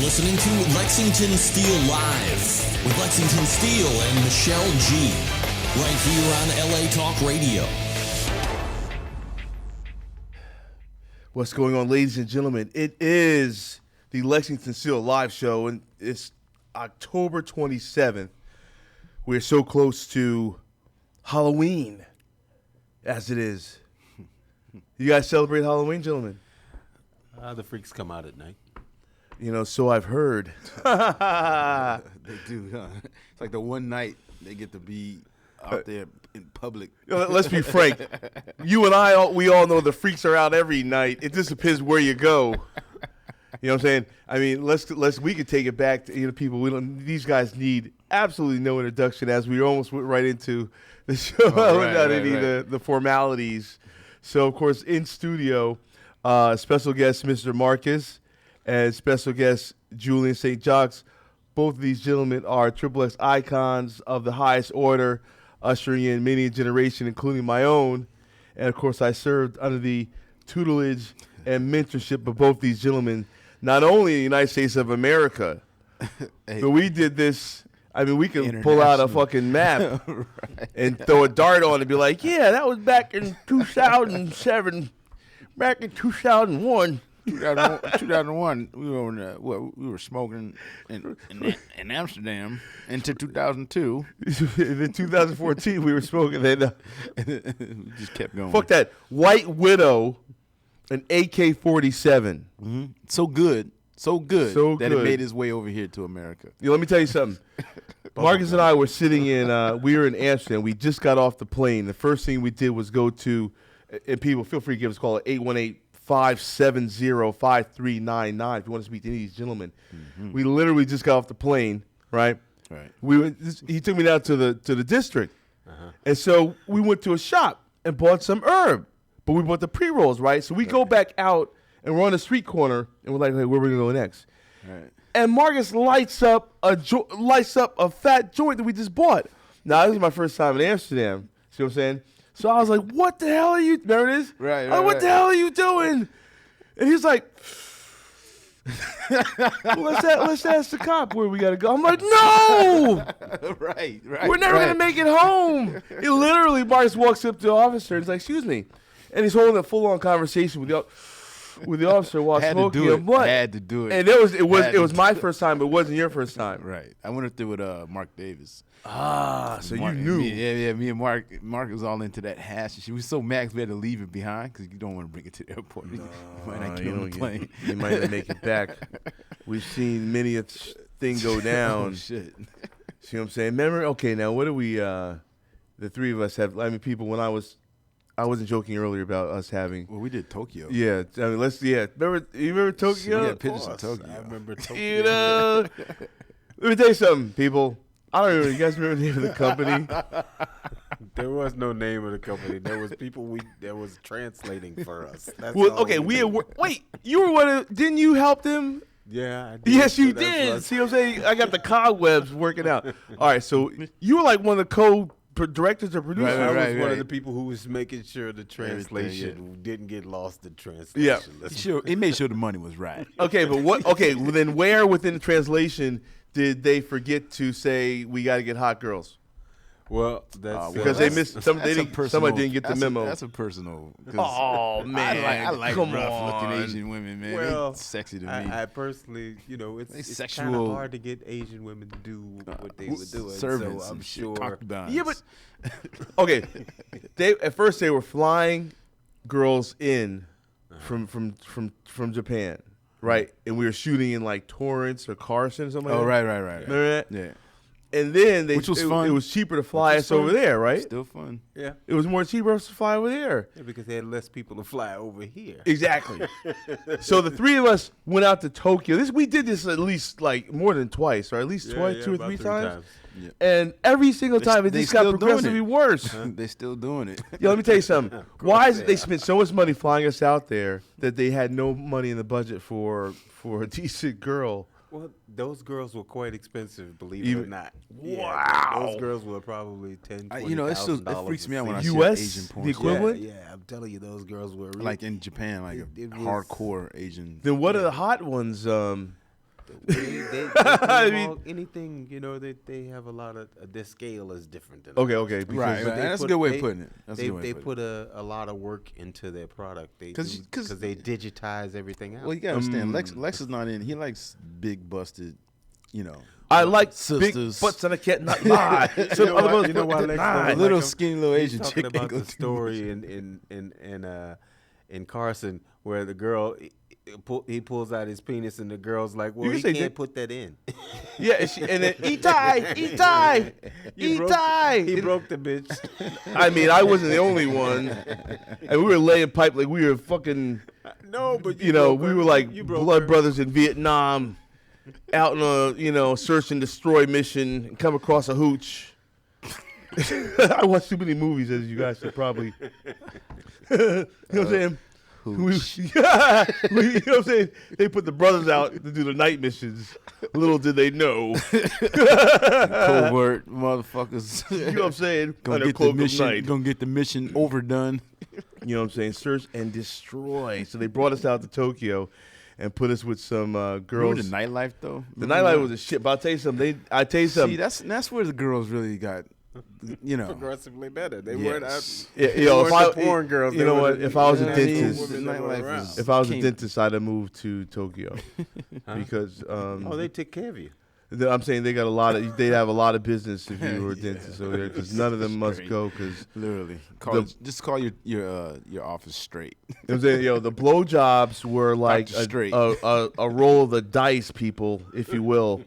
listening to Lexington Steel Live with Lexington Steel and Michelle G. Right here on LA Talk Radio. What's going on, ladies and gentlemen? It is the Lexington Steel Live Show, and it's October 27th. We're so close to Halloween, as it is. You guys celebrate Halloween, gentlemen? The freaks come out at night. You know, so I've heard. They do, huh? It's like the one night they get to be out there in public. Let's be frank. You and we all know the freaks are out every night. It just depends where you go. You know what I'm saying? I mean, we could take it back to people. These guys need absolutely no introduction, as we almost went right into the show without any of the formalities. So, of course, in studio, special guest Mr. Marcus and special guest Julian St. Jacques. Both of these gentlemen are XXX icons of the highest order, ushering in many a generation, including my own. And, of course, I served under the tutelage and mentorship of both these gentlemen, not only in the United States of America, but we did this. I mean, we can pull out a fucking map and throw a dart on it and be like, yeah, that was back in 2007, back in 2001. 2001, we were smoking in Amsterdam into 2002. In 2014, we were smoking. Then We just kept going. fuck that White Widow, an AK-47. Mm-hmm. So good that it made its way over here to America. Let me tell you something. Marcus and I were sitting we were in Amsterdam. We just got off the plane. The first thing we did was go to, and people, feel free to give us a call at 818-570-5399 if you want to speak to any of these gentlemen. Mm-hmm. We literally just got off the plane, right? Right. He took me down to the district. Uh-huh. And so we went to a shop and bought some herb. But we bought the pre-rolls, right? So we go back out, and we're on the street corner, and we're like, hey, where are we going to go next? Right. And Marcus lights up a fat joint that we just bought. Now, this is my first time in Amsterdam. See what I'm saying? So I was like, what the hell are you, there it is. Right, what the hell are you doing? And he's like, well, let's ask the cop where we got to go. I'm like, no! Right. We're never going to make it home. He literally, Marcus walks up to the officer and he's like, excuse me. And he's holding a full-on conversation with the officer while smoking a blunt. Had to do it. And it was my first time, but it wasn't your first time. Right. I went up there with Mark Davis. So Mark, you knew. Me and Mark was all into that hash. She was so mad we had to leave it behind because you don't want to bring it to the airport. You might not get on the plane. You might not make it back. We've seen many a thing go down. Oh, shit. See what I'm saying? Remember? Okay, now what do we, the three of us have, I mean, people, when I wasn't joking earlier about us having. Well, we did Tokyo. Yeah, I mean, you remember Tokyo? We got pictures of Tokyo. I remember Tokyo. You know, let me tell you something, people. I don't remember. You guys remember the name of the company? There was no name of the company. There was people that was translating for us. That's Well, all okay, we did. wait. You were one of? Didn't you help them? Yeah, I did. Yes, you So that's did. what- See what I'm saying? I got the cobwebs working out. All right, so you were like one of the co-directors or producers. I was Right. one of the people who was making sure the translation Everything, didn't get lost in translation. Yeah. He made sure the money was right. Okay, but what? Okay, well then where within the translation did they forget to say we got to get hot girls? Well, that's Because they missed some. They didn't. Somebody didn't get the memo. That's a personal. Oh man, I like come rough-looking on. Asian women, man. Well, they sexy to me. I personally, it's kind sexual- of hard to get Asian women to do what they were doing. servants, so I'm and shit, sure. concubines. Yeah, but okay. At first they were flying girls in from Japan, right? And we were shooting in like Torrance or Carson or something. Oh, like that. right. Remember that? Yeah, And then Which was fun. It was cheaper to fly us over there, right? still fun. Yeah. It was more cheaper to fly over there. Yeah, because they had less people to fly over here. Exactly. So the three of us went out to Tokyo. We did this at least like more than twice, or at least twice, two or about three 3 times. Yeah. And every single time it they just got still doing progressively it. worse. They still doing it. Yo, let me tell you something. Why is it they spent so much money flying us out there that they had no money in the budget for a decent girl? Well, those girls were quite expensive, believe it Even- or not. Wow. Those girls were probably $10,000, It freaks me out when I see US, Asian porn. the equivalent? Yeah, I'm telling you, those girls were really, Like in Japan, like It was- hardcore Asian. Then what are the hot ones? I mean, anything, they have a lot of their scale is different than okay, ours. okay, because Right. That's a good way of putting it. They put a lot of work into their product. Because they digitize everything out. Well, you gotta understand, Lex is not in. He likes big busted, I like big sisters. butts and I can't not lie. You know why Lex Nah. don't little like him? skinny little He's Asian talking chick. about the story in Carson where the girl he pulls out his penis and the girl's like, well, You he can can't say put that in. Yeah, and then Itai. He broke the bitch. I mean, I wasn't the only one, and we were laying pipe like we were fucking. No, but we were like blood brothers in Vietnam, out on a search and destroy mission, and come across a hooch. I watch too many movies, as you guys should probably. You know what I'm saying? You know what I'm saying? They put the brothers out to do the night missions. Little did they know. Covert motherfuckers. You know what I'm saying? Gonna Under get cloak the of mission. night. Gonna get the mission overdone. You know what I'm saying? Search and destroy. So they brought us out to Tokyo and put us with some girls. Remember the nightlife though? The nightlife was a shit. But I'll tell you something. See, that's where the girls really got. Progressively better. They Yes. weren't out. If I porn girls. you know what? If I was a Yeah, I mean, dentist, the nightlife was- if I was a came- dentist, I'd have moved to Tokyo because they take care of you. I'm saying they'd have a lot of business if you were a dentist over there because none of them must go because Literally, just call your office straight. you know what I'm saying, the blowjobs were like Dr. Straight. a roll of the dice, people, if you will.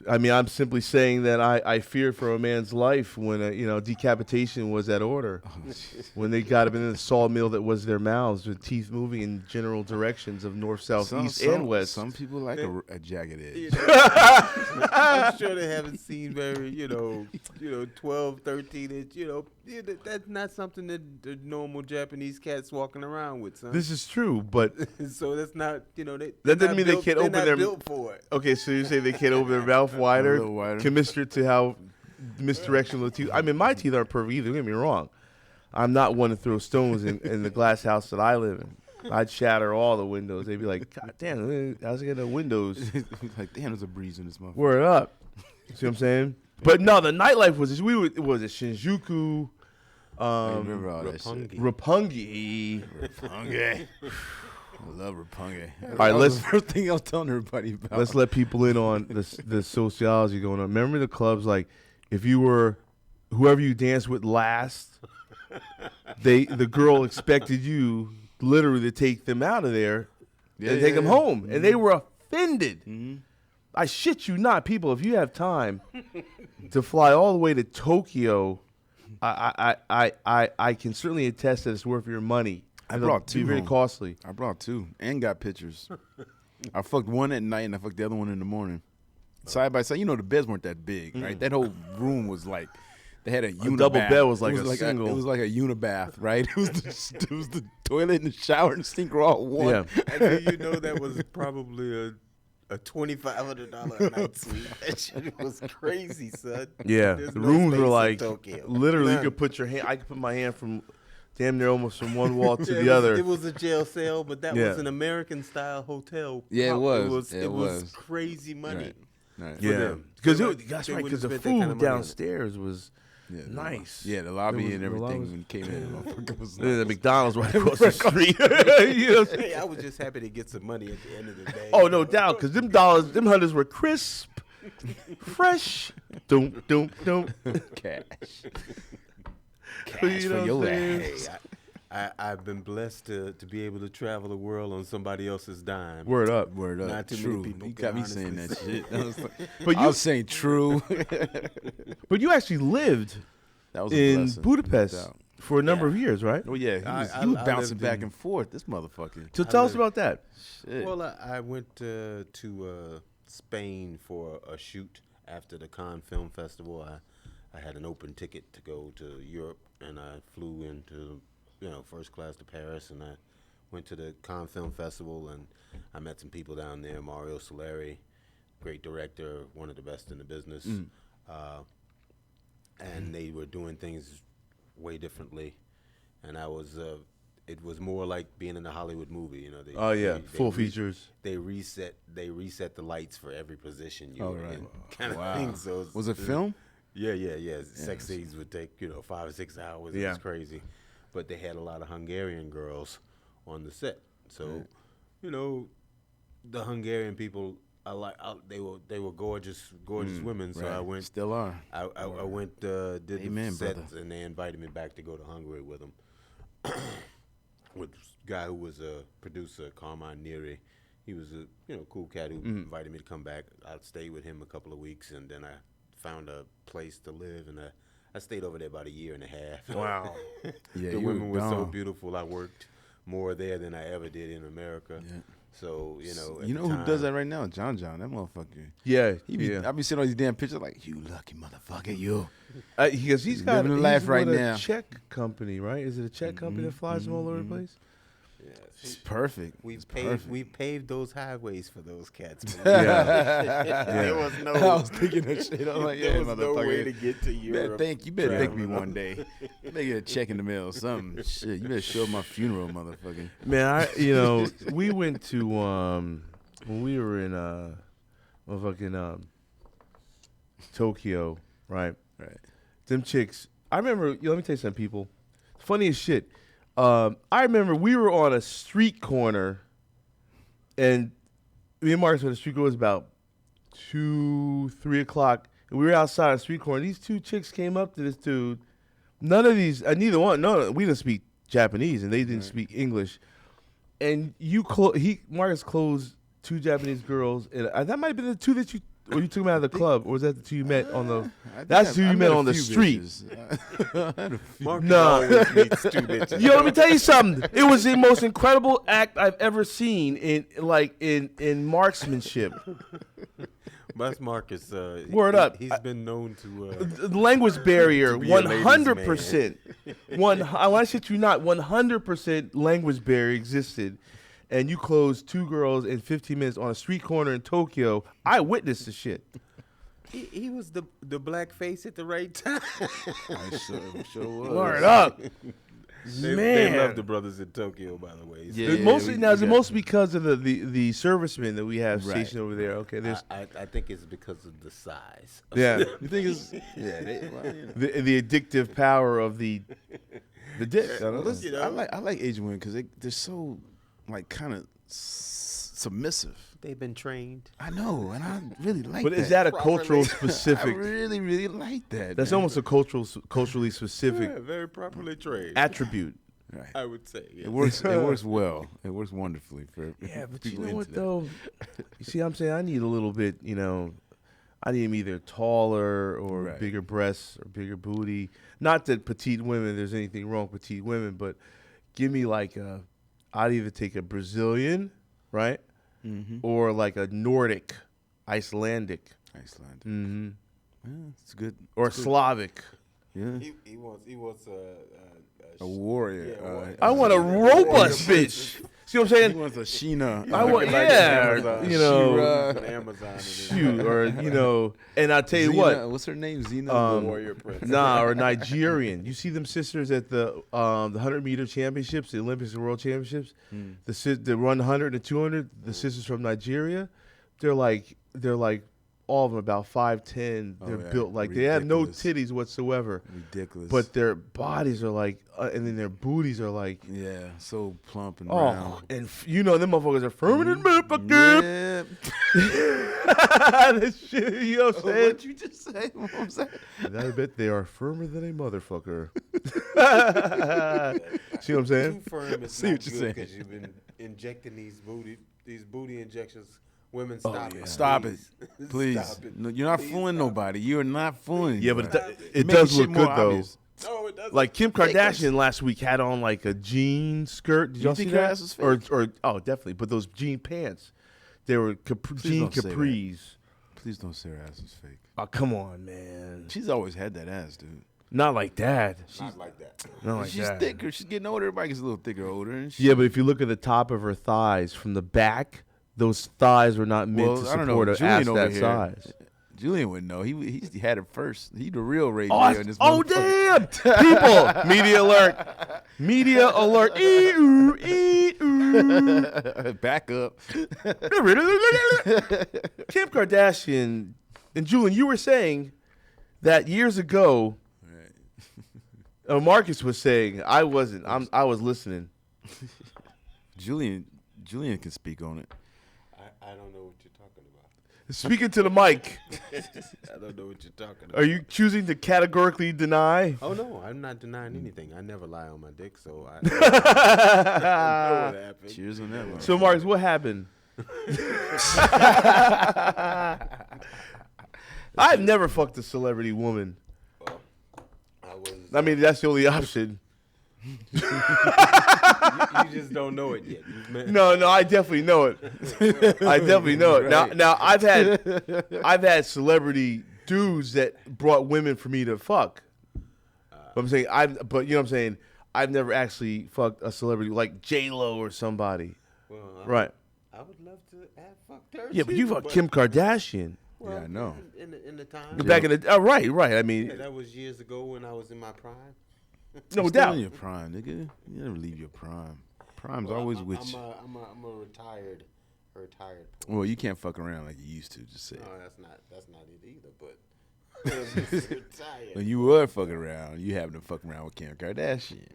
I mean, I'm simply saying that I feared for a man's life when decapitation was at order. When they got him in the sawmill that was their mouths, with teeth moving in general directions of north, south, east, and west. Some people like a jagged edge. I'm sure they haven't seen very, 12, 13 inch, that's not something that the normal Japanese cats walking around with, son. This is true, but So that's not, that doesn't mean they can't open their. built for it. Okay, so you say they can't open their mouth wider, little wider. commensurate to how misdirectional the teeth. I mean, my teeth aren't perfect either. Don't get me wrong. I'm not one to throw stones in the glass house that I live in. I'd shatter all the windows. They'd be like, God damn, how's it get the windows? Like, damn, there's a breeze in this motherfucker. Word up. See what I'm saying? But no, the nightlife was it was Shinjuku, I remember all that Roppongi. shit. Roppongi. Roppongi. I love Roppongi. All right, That was let's the first thing I was telling everybody about. let's let people in on the sociology going on. Remember the clubs, like if you were whoever you danced with last, the girl expected you literally to take them out of there and take them home, and they were offended. Mm-hmm. I shit you not, people. If you have time to fly all the way to Tokyo, I can certainly attest that it's worth your money. I It'll brought be two very home. costly. I brought two and got pictures. I fucked one at night and I fucked the other one in the morning. Side by side. The beds weren't that big, right? That whole room was like, they had a unibath. double bed was like it a single. It was like a unibath, right? It was the toilet and the shower and the sink were all one. Yeah. And that was probably a $2,500 a night suite. That shit was crazy, son. Yeah, There's the no rooms space were in like Tokyo. literally you None. could put your hand. I could put my hand from damn near almost from one wall to Yeah, the other. It was a jail cell, but that Yeah. was an American style hotel. Yeah, it was. It was crazy money. Right. Yeah, them. because So that's they right. Because wouldn't the spend that food kind of money on it. downstairs was Yeah, nice. Yeah, the lobby There was- and the everything lobby when you came in, the motherfucker was the like, McDonald's right across the street. You know what I'm saying? Hey, I was just happy to get some money at the end of the day. Oh, no doubt, because them hundreds were crisp, fresh. Doom. cash. You Cash know for what your I'm saying? ass. I've been blessed to be able to travel the world on somebody else's dime. Word up. Word up. Not too true. many people You can got me honestly saying that say shit. I was, like, But I you, was saying true. but you actually lived That was a in blessing. Budapest No doubt. for a number of years, right? Oh yeah, he was bouncing back and forth. This motherfucker. So tell us about that. Shit. Well, I went to Spain for a shoot after the Cannes Film Festival. I had an open ticket to go to Europe, and I flew into first class to Paris, and I went to the Cannes Film Festival, and I met some people down there. Mario Soleri, great director, one of the best in the business, and they were doing things way differently, and I was it was more like being in a Hollywood movie. You know, Oh yeah, full features. They reset the lights for every position you were in, kind of Wow. thing. So Was it film? Yeah. Sex scenes would take 5 or 6 hours. It Yeah. was crazy, but they had a lot of Hungarian girls on the set. So, the Hungarian people, they were gorgeous women. So I went. Still are. I went did Amen, the sets, brother. and they invited me back to go to Hungary with them. With a guy who was a producer, Carmine Neri. He was a cool cat who invited me to come back. I stayed with him a couple of weeks, and then I found a place to live, and I stayed over there about a year and a half. Wow. Yeah, The you women were so gone. beautiful. I worked more there than I ever did in America. Yeah. So at You know the who does time- that right now? John, that motherfucker. Yeah, I be seeing all these damn pictures like, you lucky motherfucker, you. Because he's got Living the he's life right with now. a Czech company, right? Is it a Czech company that flies him all over the place? It's perfect. We It's paved perfect. we paved those highways for those cats. Yeah. There was no. I was thinking that shit. I was like, yeah, there was no way motherfucker. to get to You better Europe. thank me one day. You better get a check in the mail or something. Shit, you better show up my funeral, motherfucker. Man, we went to when we were in motherfucking Tokyo, right? Right. Them chicks. I remember. Let me tell you something, people. Funniest shit. I remember we were on a street corner, and me and Marcus on the street corner was about 2, 3 o'clock, and we were outside the street corner. These two chicks came up to this dude. None of these, neither one. No, we didn't speak Japanese, and they didn't speak English. And Marcus closed 2 Japanese girls, and that might have been the 2 that you took them out of the club, or was that the 2 you met on the? That's who you met on the street. Marcus Nah. always meets two bitches. Yo, let me tell you something. It was the most incredible act I've ever seen in marksmanship. That's Marcus. Word up. He's been known to. The language barrier, To be a ladies' 100%. I shit you not, 100% language barrier existed. And you closed 2 girls in 15 minutes on a street corner in Tokyo. I witnessed the shit. He was the black face at the right time. I sure was. Word up. They Man. love the brothers in Tokyo, by the way. So Yeah. It's mostly because of the servicemen that we have Right. stationed over there. Okay, there's I think it's because of the size. yeah. You think it's The addictive power of the dick. I don't know. Listen, I like Asian women because they're so like kind of submissive. They've been trained. I know, and I really like But that. is that a cultural I specific? really, really like that. That's man. almost a culturally specific Yeah, very properly trained. attribute. Right. I would say. Yeah. It works. It works well. It works wonderfully for Yeah, but you people know what into that. though? You see, I'm saying I need a little bit. I need them either taller or Right. bigger breasts or bigger booty. Not that petite women, there's anything wrong with petite women, but give me like I'd either take a Brazilian, right, or like a Nordic, Icelandic, Iceland. mm-hmm. Yeah, it's good. or It's good. Slavic. Yeah. He wants A warrior. Yeah, a warrior. I want a robust bitch. See what I'm He saying? wants a Sheena. I want, like yeah, Amazon. you know, Amazon. shoot, or and I tell you Xena, what, what's her name? Xena. Warrior Prince. nah, or Nigerian. You see them sisters at the 100-meter championships, the Olympics and World Championships. The run 100 and 200. The sisters from Nigeria, they're like all of them about 5'10". They're yeah. built like they have no Ridiculous. titties whatsoever, Ridiculous. but their bodies are like, and then their booties are like. yeah, so plump and Oh, round. and them motherfuckers are firmer than motherfucker. Yeah. This shit, you know what I'm saying? What'd you just say? What was that? And I bet they are firmer than a motherfucker. See what I'm saying? Too firm is See not what you're good saying. because you've been injecting these booty injections. Women, stop it. Stop it, Please. please. Stop it. No, you're not Please fooling stop nobody. You are not fooling. Yeah, but anybody. it You're does making look shit good more though. obvious. No, it doesn't. Like Kim Kardashian last week had on like a jean skirt. Did y'all see think her that? ass was fake? Or oh, definitely. But those jean pants, they were jean don't say that. capris. Please don't say her ass is fake. Oh, come on, man. She's always had that ass, dude. Not like that. Not like that. Not like She's that. thicker. She's getting older. Everybody gets a little thicker older. And Yeah, but if you look at the top of her thighs from the back, those thighs were not meant to I don't know. support an Julian ass over that here, size. Julian wouldn't know. He had it first. He the real Ray J in this Oh, motherfucker. damn! People, media alert. Media alert. Ee-oo, ee-oo. Back up. Kim Kardashian and Julian, you were saying that years ago, Marcus was saying, I wasn't. I was listening. Julian can speak on it. I don't know what you're talking about. Speaking to the mic, I don't know what you're talking about. are you choosing to categorically deny? Oh, no, I'm not denying anything. I never lie on my dick, so I know what happened. Cheers on that one. So, Marcus, what happened? I've never fucked a celebrity woman. I mean, that's the only option. You just don't know it yet. No, I definitely know it. I definitely know it. Right. Now I've had celebrity dudes that brought women for me to fuck. But I'm saying but you know what I'm saying, I've never actually fucked a celebrity like J-Lo or somebody. Well, right. I would love to have fucked her. Yeah, but too, you fucked Kim Kardashian. Well, Yeah, I know. In the time. Back in the right. I mean, Yeah, that was years ago when I was in my prime. no You're still doubt. in your prime, nigga. You never leave your prime. Prime's Well, always I'm with you. I'm a retired. Well, you can't fuck around like you used to. Just say. No, that's not it either. But I'm just retired. When you were fucking around, you happened to fuck around with Kim Kardashian.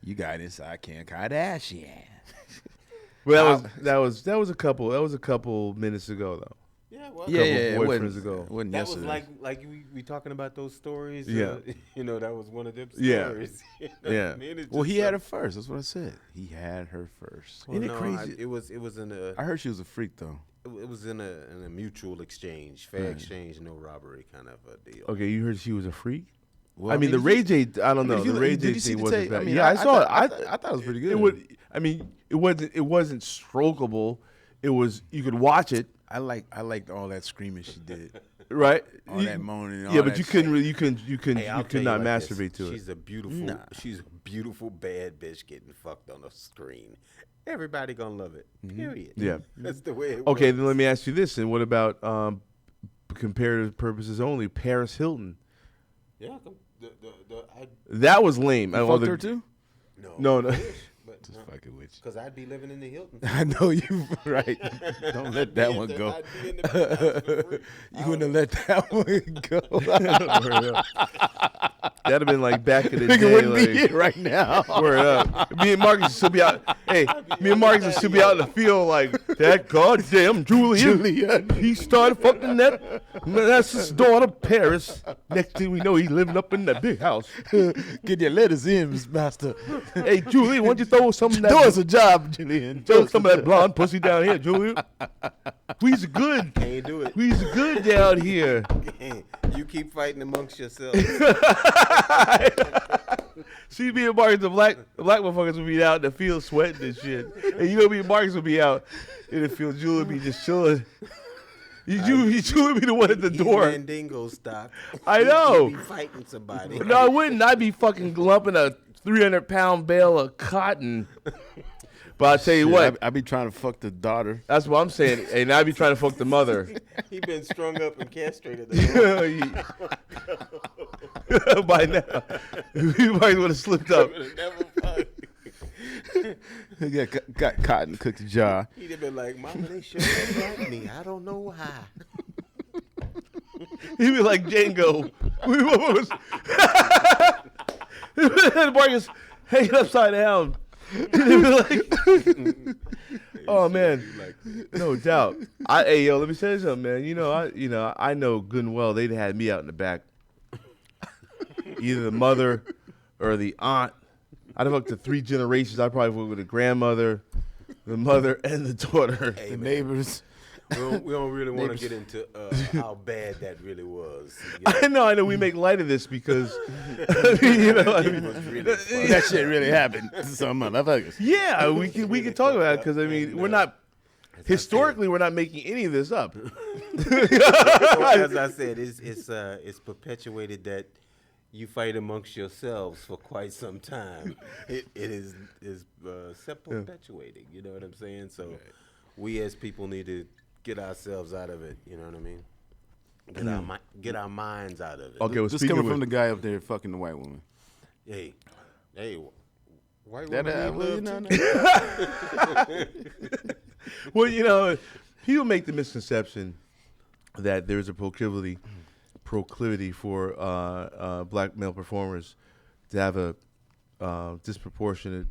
You got inside Kim Kardashian. Well, that was a couple minutes ago though. Yeah, well, Yeah, it boyfriends wasn't, ago. It wasn't that was yesterday. like we talking about those stories. Yeah. That was one of them Yeah. stories. Yeah. I mean, it's Well, just he had her first. That's what I said. He had her first. Well, Isn't it no, crazy? it was in a I heard she was a freak though. it was in a mutual exchange, fair exchange, no robbery kind of a deal. Okay, you heard she was a freak? Well, I mean, the Ray J, I don't know. if you The look- Ray did J you see thing the wasn't tape? bad. I mean, Yeah, I saw it. I thought it was pretty good. It would. I mean, it wasn't strokeable. It was. You could watch it, I liked all that screaming she did. right? All that moaning. And Yeah, all but that you couldn't shit. really. You Hey, I'll could tell not you like this. masturbate to She's it. a beautiful, she's a beautiful bad bitch getting fucked on a screen. Everybody gonna love it. Period. Yeah. That's the way it Okay, works. then let me ask you this: and what about comparative purposes only? Paris Hilton. Yeah, That was lame. You fucked her too? No. but Just fucking with you. because I'd be living in the Hilton. I know you right. Don't let that one go. I'd be in the penthouse for free. You wouldn't have let that one go. That'd have been like back in the Nigga day. wouldn't like, be here right now. Word up. Me and Marcus would still be out. Hey, me and Marcus would still be out in the field like that. Goddamn Julian. He started fucking that's his daughter Paris. Next thing we know, he's living up in that big house. Get your letters in, Miss Master. Hey, Julian, why don't you throw some of Do us that? a job, Julian. Throw some of that blonde pussy down here, Julian. We's good. Can't do it. We's good down here. You keep fighting amongst yourselves. See, me and Marcus, the black motherfuckers would be out in the field sweating and shit. And you know, me and Marcus would be out in the field. Julian would be just chilling. Julian would be the one at the door. Mandingo stock. I know. He'd be fighting somebody. No, I wouldn't. I'd be fucking lumping a 300-pound bale of cotton. But I'll tell you what, I be trying to fuck the daughter. that's what I'm saying. And I'd be trying to fuck the mother. He been strung up and castrated. By now, you might would have slipped up. He got cotton cooked jar. He'd have been like, "Mama, they sure like me. I don't know why." He'd be like Django. Marcus hanging upside down. He'd be like, oh man, no doubt. Hey yo, let me say something, man. I know good and well they'd had me out in the back. Either the mother or the aunt. I'd have fucked to 3 generations. I'd probably work with the grandmother, the mother, and the daughter. The neighbors. We don't really want to get into how bad that really was. I know. We make light of this because, That shit really happened to some motherfuckers. yeah, we can talk about it because we're not historically we're not making any of this up. As I said, it's perpetuated that you fight amongst yourselves for quite some time. It is self-perpetuating. You know what I'm saying? So we as people need to get ourselves out of it. You know what I mean? Get our minds out of it. Okay, well, Just speaking coming of from the guy up there fucking the white woman. Hey, white That, woman well, need you love know, too? well, people make the misconception that there's a proclivity for black male performers to have a disproportionate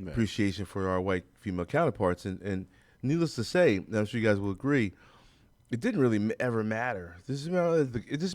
appreciation for our white female counterparts, and needless to say, I'm sure you guys will agree, it didn't really ever matter. It just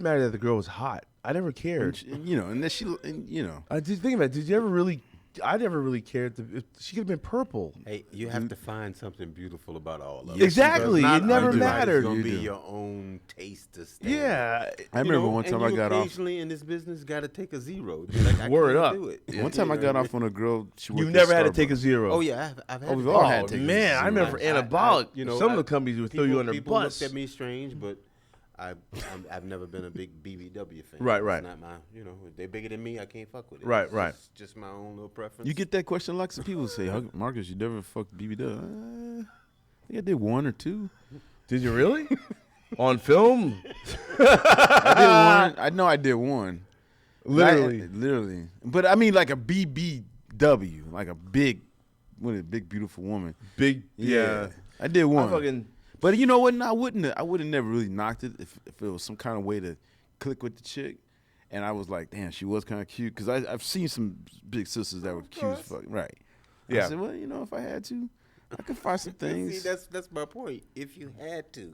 mattered that the girl was hot. I never cared. and then I did think about it. Did you ever really? I never really cared. She could have been purple. Hey, you have to find something beautiful about all of them. Exactly. Because It never everybody's mattered. Gonna You be do. your own taste to stand. Yeah. I remember one time I got off. Occasionally in this business, got to take a zero. Like, I Word can't up. Do it. One time I got off on a girl. She worked You've at never had to take a Starbucks. zero. Oh yeah, I've had. we've to all take had a to take zero. a man, I zero. remember anabolic. Some of the companies would throw you under the people bus. looked at me strange, but I've never been a big BBW fan. Right. It's not my, if they're bigger than me, I can't fuck with it. Right. It's just my own little preference. You get that question, like some people say, Marcus, you never fucked BBW. I think I did one or two. Did you really? On film? I did one. I know I did one. Literally. But I mean, like a BBW, like a big beautiful woman. Big. Yeah. I did one. fucking- But you know what? No, I wouldn't have never really knocked it if it was some kind of way to click with the chick. And I was like, damn, she was kind of cute. Because I've seen some big sisters that were cute as fuck. Right. Yeah. I said, well, if I had to, I could find some things. See, that's my point. If you had to,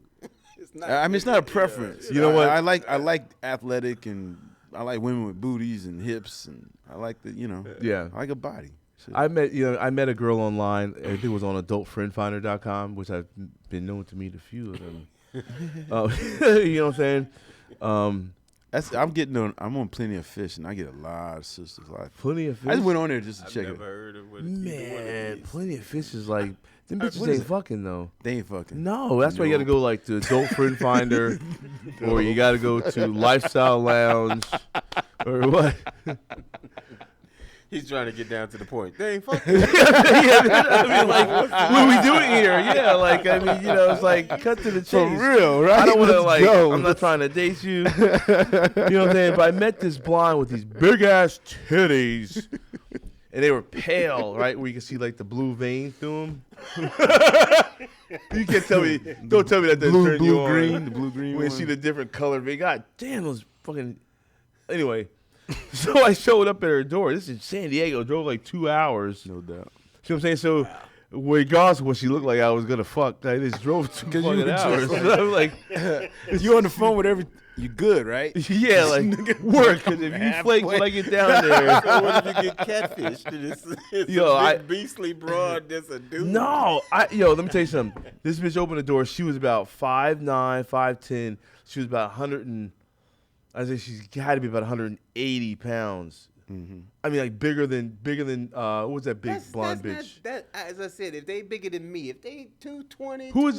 it's not. I mean, it's not a preference. You know what? I like athletic, and I like women with booties and hips, and I like Yeah. I like a body. So, I met a girl online. I think it was on adultfriendfinder.com, which I've been known to meet a few of them. You know what I'm saying? I'm on Plenty of Fish, and I get a lot of sisters. Plenty of fish. I just went on there just to I've check never it. heard of what Man, Plenty of Fish is like, them bitches What is ain't it? fucking though. They ain't fucking. No, that's why you got to go like to Adult Friend Finder, or you got to go to Lifestyle Lounge, or what? He's trying to get down to the point. They ain't fucking. I mean, like, what are we doing here? Yeah, like, I mean, it's like, cut to the chase. For real, right? I don't want to, Let's like, go. I'm not trying to date you. You know what I'm saying? But I met this blonde with these big-ass titties, and they were pale, right, where you can see, like, the blue veins through them. You can't tell me, don't tell me that doesn't turn you on. The blue green When you one. see the different color veins. God damn, those fucking, anyway. So I showed up at her door. This is San Diego. Drove like 2 hours. No doubt. See what I'm saying? So, regardless of what she looked like, I was gonna fuck. I just drove 2 'Cause you fucking were hours. just- So I'm like, You on the phone with you good, right? yeah, like work. Because if you flake when I get down there, So what if you get catfished? And it's Yo, a big beastly broad that's a dude. no, let me tell you something. This bitch opened the door. She was about 5'9", 5'10". She was about 100 and I say she had to be about 180 pounds. Mm-hmm. I mean, like bigger than what was that big blonde bitch? As I said, if they bigger than me, if they 220. Who is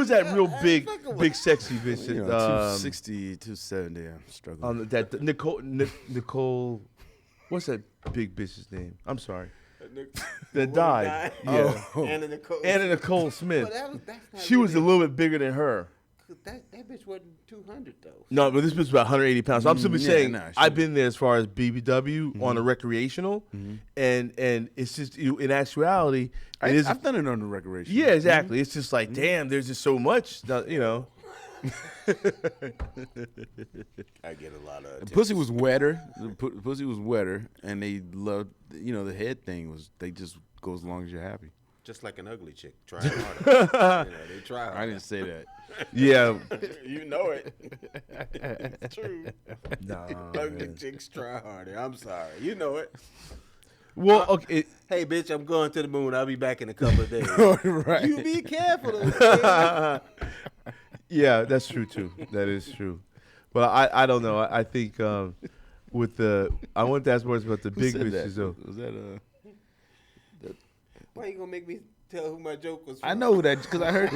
that real I ain't big, fucking big with- sexy bitch? 260, 270. I'm struggling. That Nicole, what's that big bitch's name? I'm sorry, that died. Yeah, Anna Nicole. Anna Nicole Smith. Well, that's not She was a really- little bit bigger than her. That bitch wasn't 200 though. No, but this bitch was about 180 pounds. So I'm simply Yeah, saying nah, she I've was- been there as far as BBW on a recreational, and it's just in actuality, it is. I've done it on the recreation. Yeah, exactly. It's just like, damn, there's just so much, you know. I get a lot of The attention. pussy was wetter. Pussy was wetter, and they loved. The head thing was. They just go as long as you're happy. Just like an ugly chick trying harder. They try harder. I didn't say that. Yeah. You know it. It's true. Nah, Ugly man. chicks try harder. I'm sorry. You know it. Well, okay. Hey, bitch, I'm going to the moon. I'll be back in a couple of days. Right. You be careful. Okay? Yeah, that's true too. That is true. But I don't know. I think with the I want to ask more about the Who big said that? bitches though. Was that Why you gonna make me tell who my joke was from? I know that because I heard.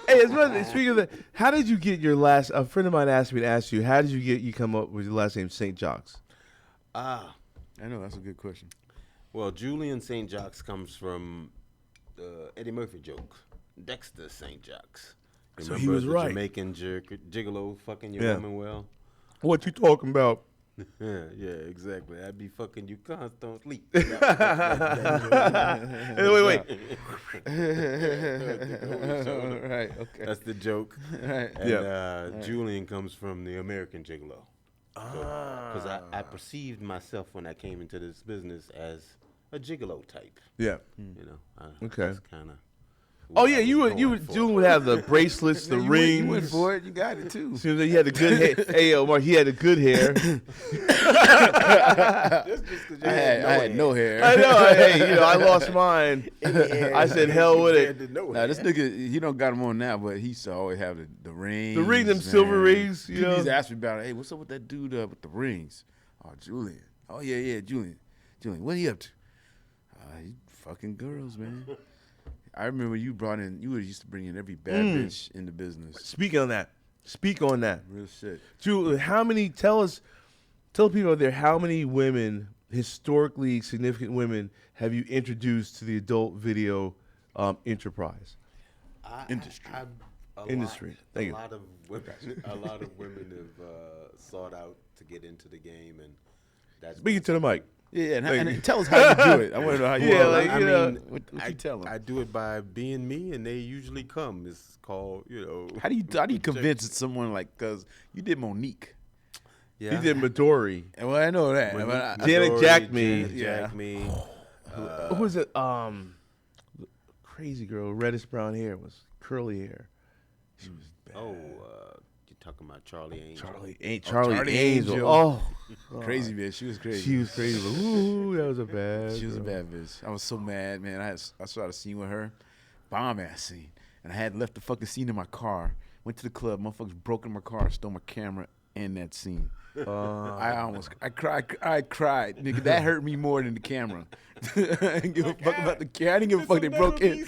Hey, speaking of that, how did you get your last? A friend of mine asked me to ask you, how did you come up with your last name St. Jocks? I know that's a good question. Well, Julian St. Jocks comes from Eddie Murphy joke. Dexter St. Jocks. So he was the right. Jamaican gigolo fucking your Yeah. woman well? What you talking about? Yeah, exactly. I'd be fucking you constantly. Hey, wait. Right. Okay. That's the joke. Right. And Julian comes from the American gigolo. Because I perceived myself when I came into this business as a gigolo type. Yeah. You know. Okay. That's kind of. Oh yeah, Julian would have the bracelets, the rings. You went for it. You got it too. Seems like he had the good hair. Hey, Mark, he had the good hair. I had no hair. I know. Hey, I lost mine. I said, hell with it. Now this nigga, he don't got them on now, but he used to always have the rings. The ring, them man. silver rings. People used to ask me about it. Hey, what's up with that dude with the rings? Oh, Julian. Oh yeah, Julian. What he up to? He fucking girls, man. I remember you used to bring in every bad bitch in the business. Speak on that. Real shit. Julian, tell people out there, how many women, historically significant women, have you introduced to the adult video enterprise? Industry. Thank you. A lot of women have sought out to get into the game, and that's Speaking to the mic. Yeah, and tell us how you do it. I want to know how you do it. I mean, what you tell them? I do it by being me, and they usually come. It's called, How do you convince someone because you did Monique? Yeah. He did Midori. Well, I know that. Janet Jack Me. Jack Me. Who was it? Crazy girl, reddish brown hair, was curly hair. She was bad. You're talking about Charlie Angel. Charlie Angel. Angel. Oh, crazy bitch. She was crazy. She was crazy. But, ooh, that was a bad. She was a bad bitch. I was so mad, man. I saw a scene with her, bomb ass scene, and I had left the fucking scene in my car. Went to the club. Motherfuckers broke in my car, stole my camera and that scene. I cried, nigga. That hurt me more than the camera. I didn't give a fuck about the camera. I didn't give a fuck they broke in.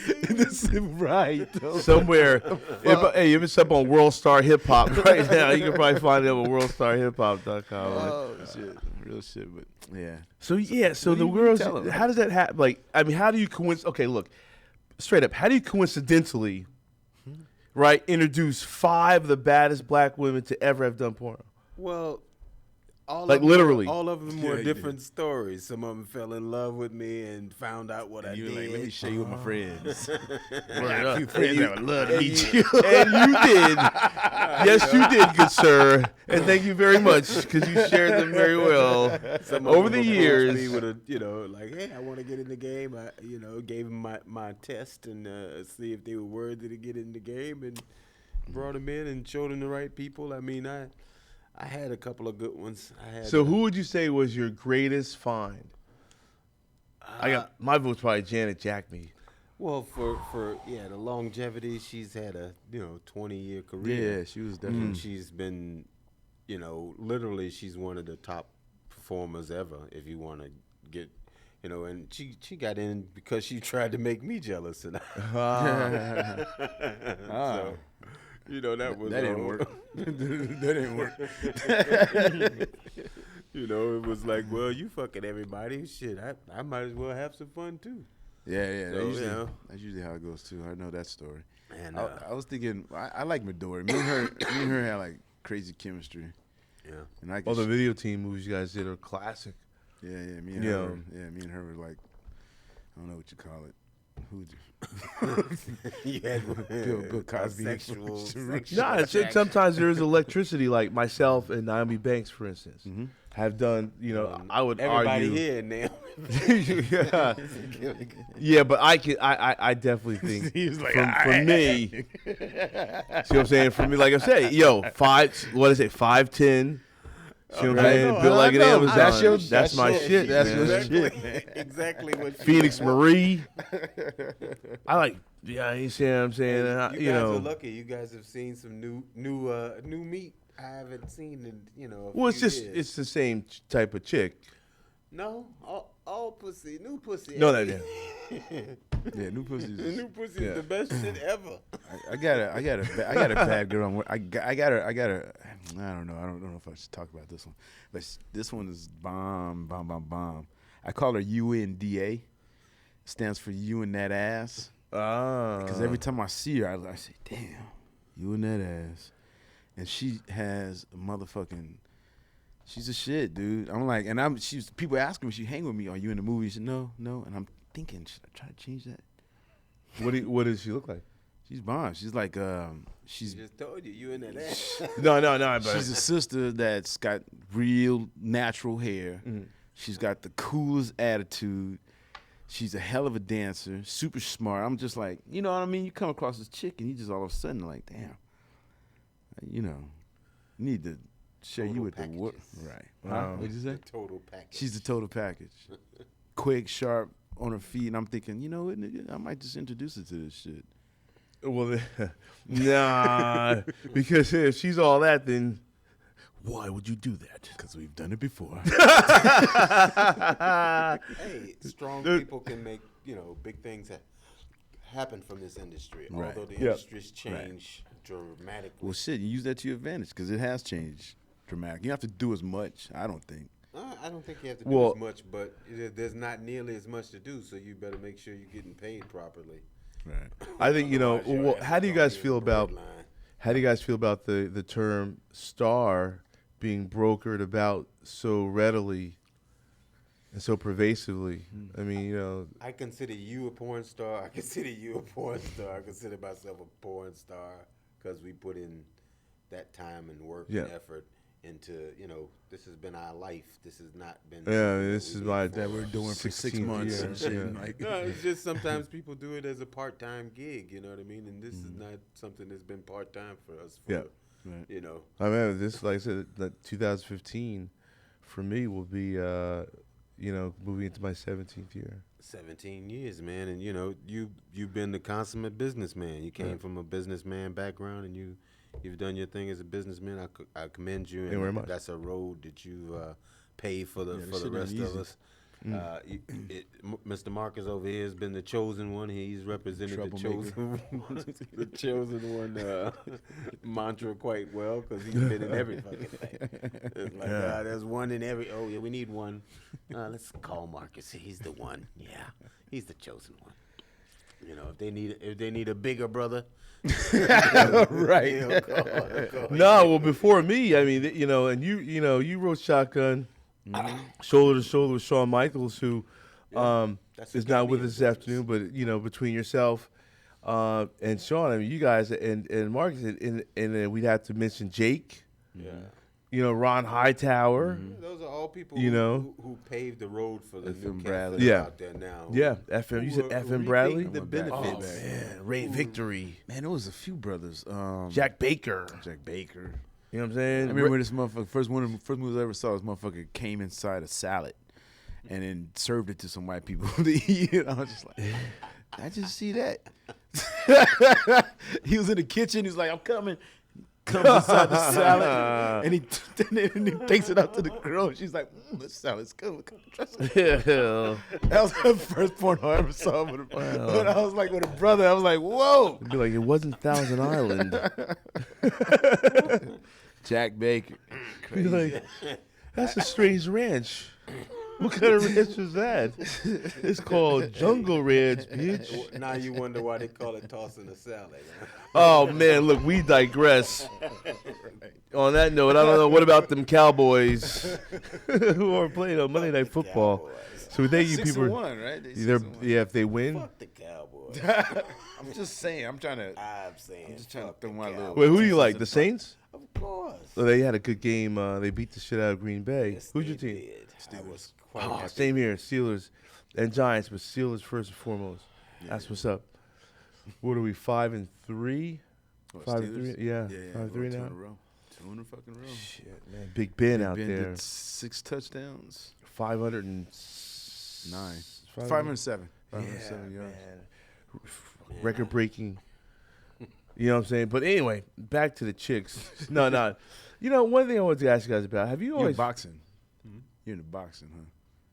Right. Somewhere. Hey, it's up on World Star Hip Hop right now. You can probably find it on worldStarHipHop.com. Oh shit, real shit. But yeah. So the girls. How does that happen? How do you coincidentally? Okay, look, straight up. How do you coincidentally, right, introduce 5 of the baddest black women to ever have done porno? Well, literally, all of them were different stories. Some of them fell in love with me and found out what I did. Like, let me show you with my friends. I got a few friends that would love to meet you. And you did. Yes, you did, good sir. And thank you very much because you shared them very well over the years. Me with hey, I want to get in the game. I, gave them my test and see if they were worthy to get in the game, and brought them in and showed them the right people. I mean, I had a couple of good ones. So who would you say was your greatest find? I got my vote's probably Janet Jack Me. Well, for the longevity, she's had a 20-year career. Yeah, she was definitely. She's been, literally she's one of the top performers ever. If you want to get, and she got in because she tried to make me jealous, and so. That didn't work. That didn't work. It was like, well, you fucking everybody. Shit, I might as well have some fun too. Yeah. So, that's usually how it goes too. I know that story. And I was thinking, I like Midori. Me and her had like crazy chemistry. Yeah. And all the video team movies you guys did are classic. Yeah. Me and her. Yeah, me and her were like, I don't know what you call it. You had Bill Cosby. Sexual sometimes there is electricity. Like myself and Naomi Banks, for instance, have done. I would everybody argue. here now. Yeah, but I definitely think He's like, for me. See what I'm saying? For me, like I said, 5'10". See what I'm saying? Built like an Amazon. That's my shit. That's man. your shit, man. Exactly what Phoenix Marie. I like. Yeah, you see what I'm saying? You guys are lucky. You guys have seen some new meat. I haven't seen in Well, it's just years. it's the same type of chick. No, all pussy, new pussy. No, that. Yeah, new pussy. New pussy is the best shit ever. I got a bad girl. I got her. I don't know. I don't know if I should talk about this one, but this one is bomb. I call her UNDA. Stands for you and that ass. Ah. Because every time I see her, I say, damn. You and that ass. And she has a motherfucking. She's a shit, dude. I'm like, and people ask her when she hang with me, are you in the movie? She said, no. And I'm thinking, should I try to change that? What does she look like? She's bomb. She's like, She just told you in that ass. No. But she's a sister that's got real natural hair. Mm-hmm. She's got the coolest attitude. She's a hell of a dancer, super smart. I'm just like, you know what I mean? You come across this chick and you just all of a sudden like, damn, you need to share you with packages. the work. Right. Wow. What'd you say? Total package. She's the total package. Quick, sharp, on her feet. And I'm thinking, you know what, nigga? I might just introduce her to this shit. Well, nah, because if she's all that, then why would you do that? Because we've done it before. Hey, strong people can make big things happen from this industry. Right. Although the Yep. industry's changed dramatically. Well, shit, you use that to your advantage because it has changed dramatically. You don't have to do as much, I don't think. I don't think you have to do Well- as much, but there's not nearly as much to do, so you better make sure you're getting paid properly. Right. I think Otherwise, your Well, ass how do you is gonna guys be feel in the about? bread line. How do you guys feel about the term star being brokered about so readily and so pervasively? I mean, I consider you a porn star. I consider you a porn star. I consider myself a porn star because we put in that time and work Yeah. and effort into, this has been our life. This has not been. yeah, something this we is did my for- That we're doing for 6 16th months year, and shit. yeah. Like, No, it's just sometimes people do it as a part-time gig, you know what I mean? And this is not something that's been part-time for us. For, Yeah. Right. I mean, this, like I said, that 2015 for me will be, moving into my 17th year. 17 years, man, and you've been the consummate businessman. You came from a businessman background, and you've done your thing as a businessman. I commend you, Thank you very much. that's a road that you paved for the Yeah, for this the shit ain't rest of easy. us. Mr. Marcus over here has been the chosen one. He's represented the chosen, the chosen one mantra quite well because he's been in every fucking thing. It's like, there's one in every. Oh yeah, we need one. Let's call Marcus. He's the one. Yeah, he's the chosen one. If they need a bigger brother, Right. he'll call No, well, before me, I mean, and you wrote Shotgun, shoulder to shoulder with Shawn Michaels, who That's is what got not me with in us this business. afternoon. But between yourself and Shawn, I mean, you guys and Marcus, and then we'd have to mention Jake. Yeah. Ron Hightower. Those are all people who paved the road for the new FM cats Bradley. that are Yeah. out there now. Yeah, FM. You said FM Bradley. The I'm back. benefits. Oh, Man, Ray Victory, man, there was a few brothers. Jack Baker. Jack Baker. You know what I'm saying? I remember when this motherfucker, first movies I ever saw, this motherfucker came inside a salad and then served it to some white people to eat. I was just like, I just see that. He was in the kitchen. He was like, I'm coming. Comes inside the salad and he takes it out to the girl. And she's like, this salad's good. Trust me. Yeah. That was the first porno I ever saw. But I was like, with a brother, I was like, whoa. It'd be like, it wasn't Thousand Island. Jack Baker. Be like, that's a strange ranch. What kind of ranch is that? It's called Jungle Ranch, bitch. Now you wonder why they call it tossing a salad. Oh man, look, we digress. On that note, I don't know. What about them Cowboys who are playing on Monday Night Football? Cowboys. So thank you, people. 6-1, right? They They're, 6-1. yeah, if they win. Fuck the Cowboys. I'm just saying. I'm trying to. I'm saying. I'm just trying to fuck throw the my little- Cowboys. Wait, who do you like? The Saints? Of course. Oh, they had a good game. They beat the shit out of Green Bay. Yes, Who's your they team? did. I was quite Oh, happy. same here, Steelers and Giants, but Steelers first and foremost. That's what's up. What are we, 5-3? What, 5-3? Steelers? Yeah, Yeah, 5-3 2 in now. a row. 2 in a fucking row. Shit, man. Big Ben out Ben there. did 6 touchdowns. 509. 507. Yeah, 507 yards. man. Record breaking. You know what I'm saying? But anyway, back to the chicks. No. One thing I wanted to ask you guys about. Have you You're in always... boxing. You're into boxing, huh?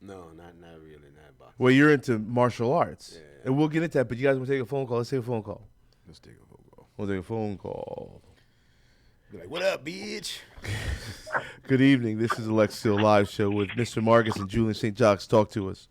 No, not really. Not boxing. Well, you're into martial arts. Yeah. And we'll get into that, but you guys want to take a phone call? Let's take a phone call. Let's take a vote. We'll take a phone call. Be like, what up, bitch? Good evening. This is the Lexington Live Show with Mr. Marcus and Julian St. Jacques. Talk to us.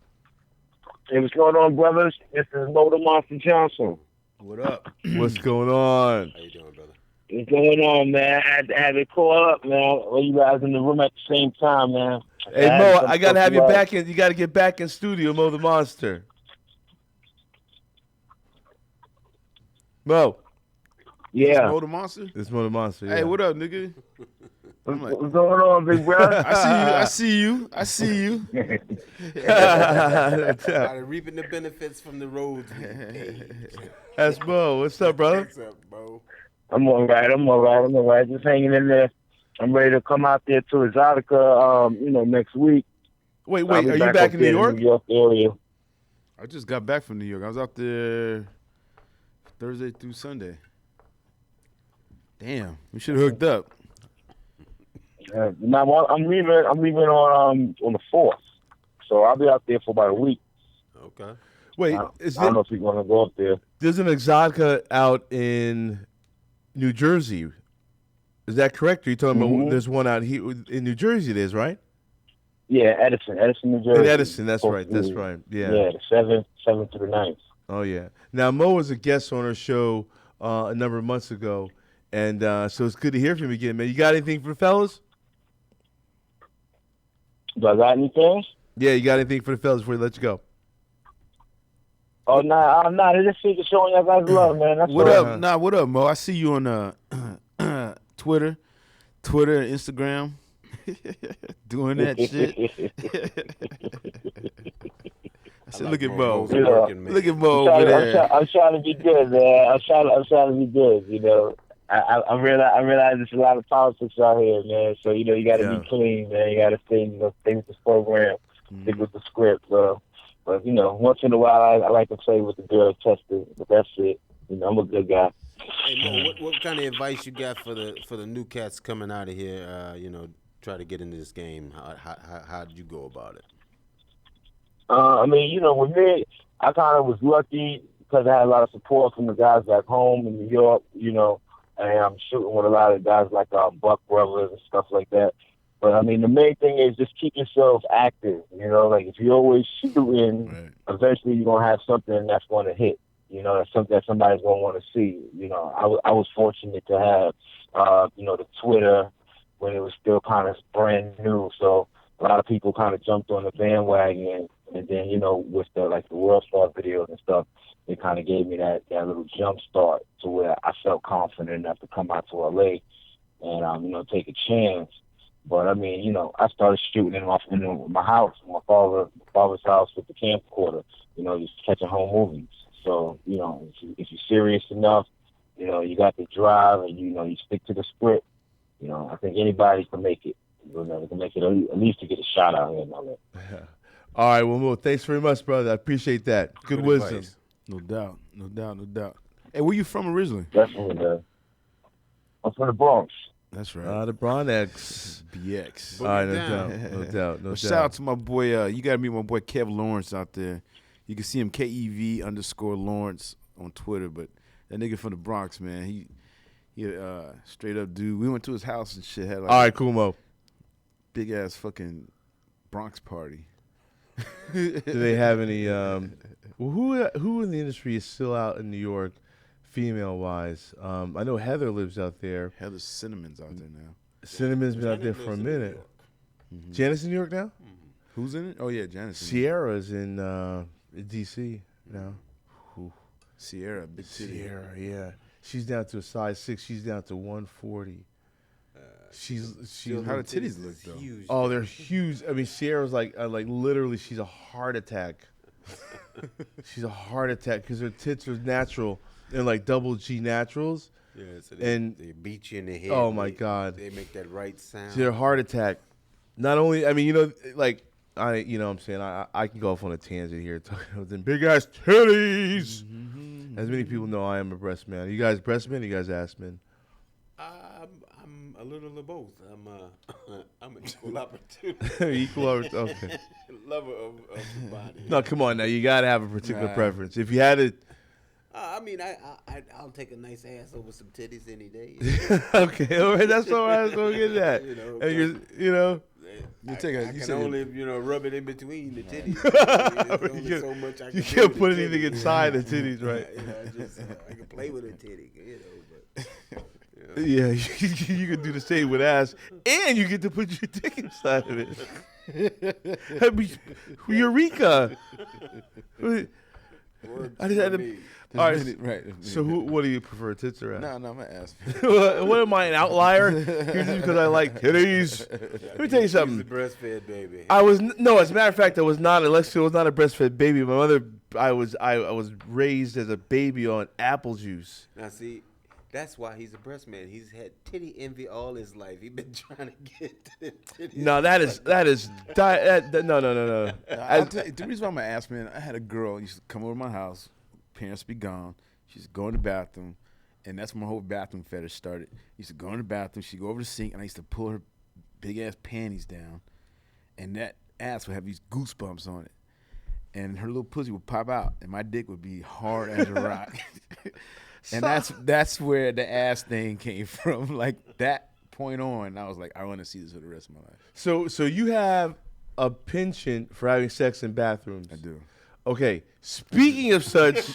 Hey, what's going on, brothers? This is Motor Monster Johnson. What up? What's going on? How you doing, brother? What's going on, man? I had to have it call up, man. All you guys in the room at the same time, man. Hey Mo, I gotta have you back in. You gotta get back in studio, Mo the Monster. Mo. Yeah. Mo the Monster? It's Mo the Monster. Yeah. Hey, what up, nigga? What's going on, big brother? I see you. Started reaping the benefits from the roads. That's Mo. What's up, brother? What's up, bro? I'm all right. Just hanging in there. I'm ready to come out there to Exotica, next week. Wait, I'll be are you back in New York? New York area. I just got back from New York. I was out there Thursday through Sunday. Damn, we should have hooked up. Now I'm leaving on the 4th, so I'll be out there for about a week. Okay. Wait, I don't know if you're gonna go up there. There's an Exotica out in New Jersey. Is that correct? Are you talking about there's one out here in New Jersey? It is, right? Yeah, Edison, New Jersey. In Edison, that's right. Yeah. Yeah, the 7th to the 9th. Oh yeah. Now Mo was a guest on our show a number of months ago, and so it's good to hear from him again, man. You got anything for the fellas? Do I got anything? Yeah, you got anything for the fellas before we let you go? Oh, nah, I'm not. It's just showing y'all guys love, man. That's What all. up? Nah, what up, Mo? I see you on Twitter, Instagram, doing that shit. I said, look at Mo. Look at Mo over there. I'm trying to be good, man. I'm trying to be good. You know, I realize there's a lot of politics out here, man. So you got to be clean, man. You got to stay with this program, stick with the script. But once in a while, I like to play with the girls, test it. But that's it. I'm a good guy. Hey Mo, what kind of advice you got for the new cats coming out of here? Try to get into this game. How did you go about it? With me, I kind of was lucky because I had a lot of support from the guys back home in New York. And I'm shooting with a lot of guys like Buck Brothers and stuff like that. But the main thing is just keep yourself active. Like if you're always shooting, right, eventually you're gonna have something that's going to hit. That's something that somebody's gonna want to see. I was fortunate to have, the Twitter when it was still kind of brand new. So a lot of people kind of jumped on the bandwagon, and then with the World Star videos and stuff, it kind of gave me that little jump start to where I felt confident enough to come out to LA and take a chance. But I started shooting in my house, my father's house with the camcorder, just catching home movies. So if you're serious enough, you got the drive and you stick to the script. I think anybody can make it. They can make it at least to get a shot out here. All right, well, Mo, thanks very much, brother. I appreciate that. Good wisdom. Advice. no doubt. Hey, where you from originally? Definitely, man. I'm from the Bronx. That's right. The Bronx. BX. All right, down. no doubt. Well, shout out to my boy. You got to meet my boy Kev Lawrence out there. You can see him KEV_Lawrence on Twitter. But that nigga from the Bronx, man, he straight up dude. We went to his house and shit. Had All right, cool, Mo. big ass fucking Bronx party. Do they have any? Who in the industry is still out in New York, female wise? I know Heather lives out there. Heather Cinnamon's out there now. Cinnamon's been out there for a minute. Mm-hmm. Janice in New York now? Mm-hmm. Who's in it? Oh yeah, Janice. Sierra's in DC now. Sierra, big titty. Sierra, yeah. She's down to a size 6. She's down to 140. She's How the titties look though? Huge. oh, they're huge. Sierra's like literally, she's a heart attack. She's a heart attack because her tits are natural and like double G naturals. Yeah, so and they beat you in the head. oh my God, They make that right sound. she's a heart attack. Not only, what I'm saying, I can go off on a tangent here talking about them big ass titties. As many people know, I am a breast man. You guys breast men? You guys ass men? I'm a little of both. I'm an equal opportunity. Equal okay. Lover of the body. No, come on now. You gotta have a particular preference. If you had it, I'll take a nice ass over some titties any day. okay, all right, that's all right. So get that. And You can only rub it in between the titties. There's only so much I can you do can't with put the anything titty. inside the titties, right? I can play with a titty, but Yeah, you can do the same with ass, and you get to put your dick inside of it. I mean, Eureka! I just had to. All right, Right. so what do you prefer, tits or ass? No, I'm gonna ask. What am I, an outlier? Here's just because I like titties. Let me tell you He's something. a breastfed baby. No. As a matter of fact, I was not. Lexington was not a breastfed baby. My mother, I was raised as a baby on apple juice. Now see, that's why he's a breast man. He's had titty envy all his life. He's been trying to get to the titties. No, no. I'll tell you, the reason why I'm gonna ask, man, I had a girl used to come over to my house. Parents be gone. She used to go in the bathroom, and that's when my whole bathroom fetish started. Used to go in the bathroom. She'd go over the sink, and I used to pull her big ass panties down, and that ass would have these goosebumps on it, and her little pussy would pop out, and my dick would be hard as a rock. And that's where the ass thing came from. Like that point on, I was like, I want to see this for the rest of my life. So you have a penchant for having sex in bathrooms. I do. Okay. Speaking of such,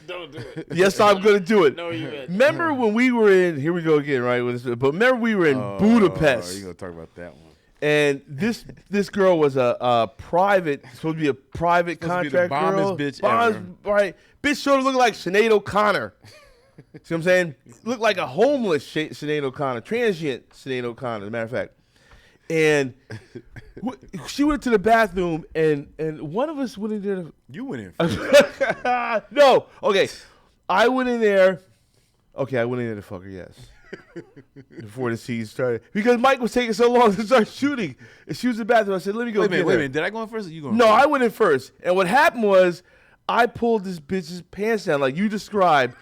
Don't do it. yes, I'm going to do it. No, you ain't. Remember when we were in? Here we go again, right? But remember we were in Budapest. You gonna talk about that one? And this girl was a private, supposed to be a private Supposed to be the contract girl. bombest bitch ever. Right. Bitch sort of looked like Sinead O'Connor. See what I'm saying? Looked like a homeless Sinead O'Connor, transient Sinead O'Connor, as a matter of fact. And she went to the bathroom, and one of us went in there. You went in first. No. Okay. I went in there. Okay, I went in there to fuck her, yes. Before the scene started. Because Mike was taking so long to start shooting. And she was in the bathroom. I said, let me go Wait a get her. minute. Did I go in first or you going No, first? I went in first. And what happened was I pulled this bitch's pants down like you described.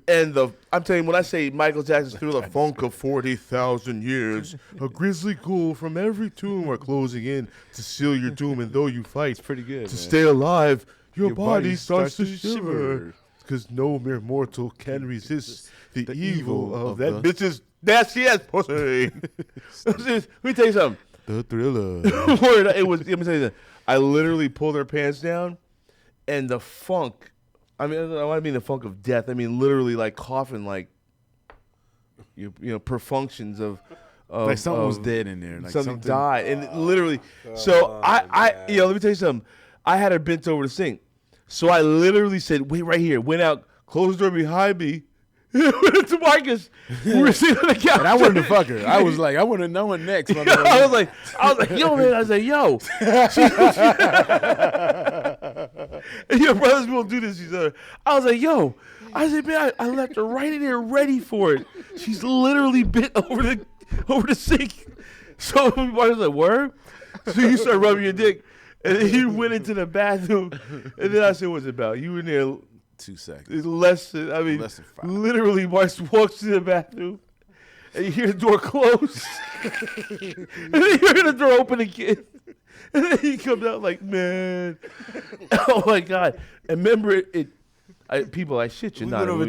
And I'm telling you, when I say Michael Jackson's through the funk of 40,000 years, a grisly ghoul from every tomb are closing in to seal your doom. And though you fight pretty good, to man. stay alive, your Your body body starts to starts to shiver. shiver. Because no mere mortal can resist the evil of that the- bitch's nasty ass pussy. Let me tell you something. The Thriller. Word, let me tell you something. I literally pulled her pants down, and the funk. I mean the funk of death. I mean literally like coughing, like you know, perfunctions of Like something was of- dead in there. Like something died, and it literally. So I let me tell you something. I had her bent over the sink, so I literally said, "Wait right here." Went out, closed the door behind me. Went to Marcus. We were sitting on the couch. And I wanted to fuck her. I was like, I want to know what next. I was like, yo, man. I was like, yo. And your brothers won't do this to each other. I was like, yo. I said, man, I left her right in there ready for it. She's literally bent over the sink. So Marcus was like, word? So you start rubbing your dick. And then you went into the bathroom. And then I said, what's it about? You were in there 2 seconds. it's less than 5. literally Mark walks to the bathroom and you hear the door close. And then you hear the door open again. And then he comes out like, man. Oh my God. And remember people, I shit you We not. went over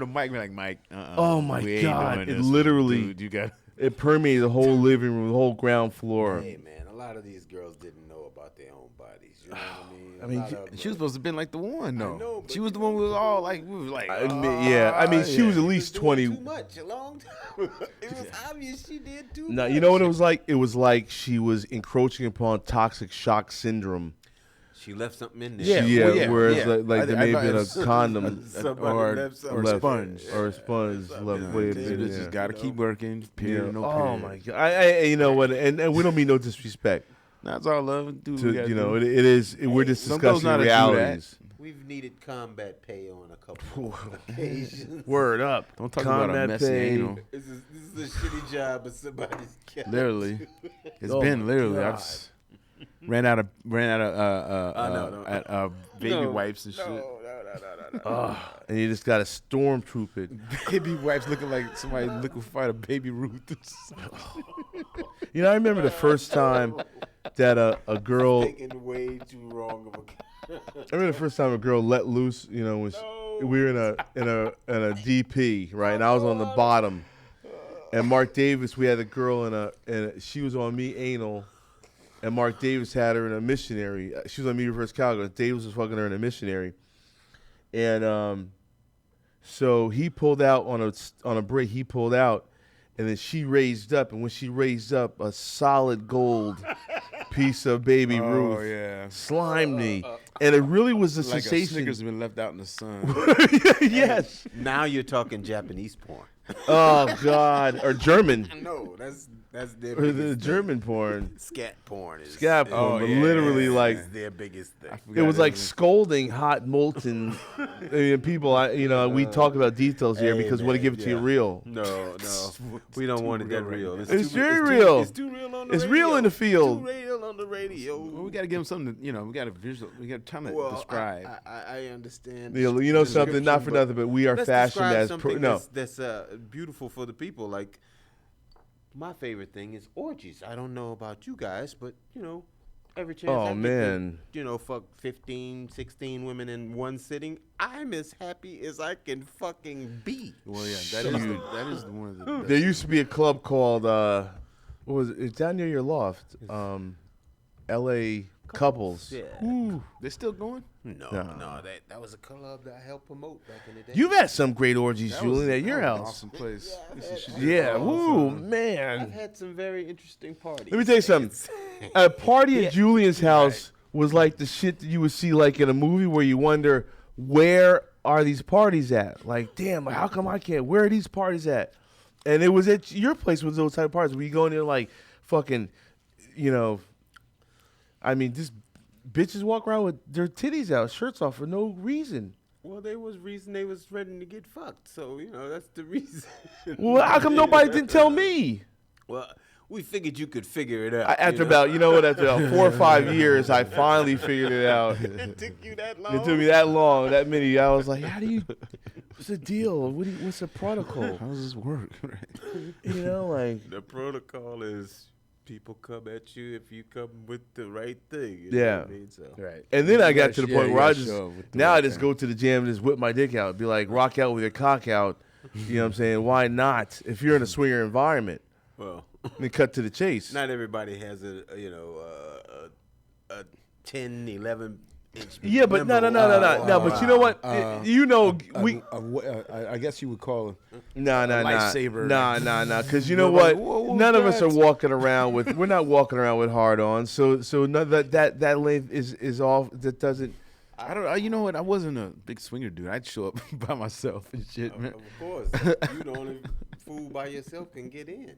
to Mike. We're like, Mike. Oh my we ain't God. doing It this. literally Dude, you got. it permeated the whole living room, the whole ground floor. Hey man, a lot of these girls didn't know about their own bodies. You know what I mean? I mean, A lot of them- She was supposed to have been like the one, though. know, but she was the you one know, we was all like, we was like, I mean, she was at She least was 20. doing too much a long time. It was obvious she did too No, much. you know what it was like? It was like she was encroaching upon toxic shock syndrome. She left something in there. Yeah. well, Whereas yeah. like there I may have thought been it a was- condom Somebody or left something left, sponge. or a sponge left way up This in bitch there. just gotta keep working. Period. Yeah. No Oh period. my God! I you know what? And we don't mean no disrespect. That's all love. Dude, To you know, it is. We're just Some girls discussing know how to do realities. We've needed combat pay on a couple of occasions. Word up! Don't talk about a Combat messy pay. anal. This is a shitty job, but somebody's got Literally, it's Oh been my literally. God. I've ran out of no. baby No, wipes and shit. No. And you just got to stormtroop it. Baby wipes looking like somebody liquefied a baby Ruth. You know, I remember the first time that a girl. Thinking way too wrong of a. I remember the first time a girl let loose. You know, was we were in a DP, right? And I was on the bottom. And Mark Davis, we had a girl and she was on me anal, and Mark Davis had her in a missionary. She was on me reverse cowgirl. Davis was fucking her in a missionary, and so he pulled out on a break. He pulled out, and then she raised up, and when she raised up, a solid gold piece of Baby Ruth yeah. slimed me, and it really was a Like a sensation. Snickers has been left out in the sun. Yes. Now you're talking Japanese porn. Oh God, or German, No, that's their or the biggest German porn. thing. Scat porn is Scat porn, but literally like is their biggest thing. it was like scolding hot molten. I mean, people, we talk about details here Hey, because we want to man, give it to you yeah. real. No, we don't want it that real. It's very real. It's too real on the It's radio. real in the field. Too real on the radio. Well, we got to give them something. We got to visual. We got time to describe. I understand. You know something, not for nothing, but we are let's fashioned describe as something no. that's beautiful for the people. Like my favorite thing is orgies. I don't know about you guys, but every chance I get man. to, fuck 15, 16 women in one sitting, I'm as happy as I can fucking be. Well, yeah, that is one of the. Best. There used to be a club called what was it? It's down near your loft. L.A. Couples. Yeah. Ooh. They're still going. No, that was a club that I helped promote back in the day. You've had some great orgies, Julian, at your That was an house. Awesome place. Yeah. Woo, I've man. had some very interesting parties. Let me tell you something. A party at Julian's house was like the shit that you would see like in a movie where you wonder, where are these parties at? Like, damn, how come I can't? Where are these parties at? And it was at your place with those type of parties where you go in there like fucking, I mean, just bitches walk around with their titties out, shirts off for no reason. Well, there was reason they was ready to get fucked, so that's the reason. Well, how come nobody didn't tell me? Well, we figured you could figure it out. After about 4 or 5 years, I finally figured it out. It took you that long. It took me that long, that many. I was like, what's the deal? What's the protocol? How does this work? Like. The protocol is people come at you if you come with the right thing. Yeah. What I mean? So. Right. And then I You got gotta to the show- point you where I gotta just, show up with the now I right just thing. go to the gym and just whip my dick out. Be like, rock out with your cock out. You know what I'm saying? Why not? If you're in a swinger environment. Well, Then cut to the chase. not everybody has a 10, 11 inch. Yeah, but no. But you know what? I guess you would call it. Nah. lifesaver. Nah. Because you know Nobody- what? what was None of us that? are walking around with. We're not walking around with hard on. So none that length is all. That doesn't. I don't. You know what? I wasn't a big swinger dude. I'd show up by myself and shit, man. Of course, you the only fool by yourself can get in.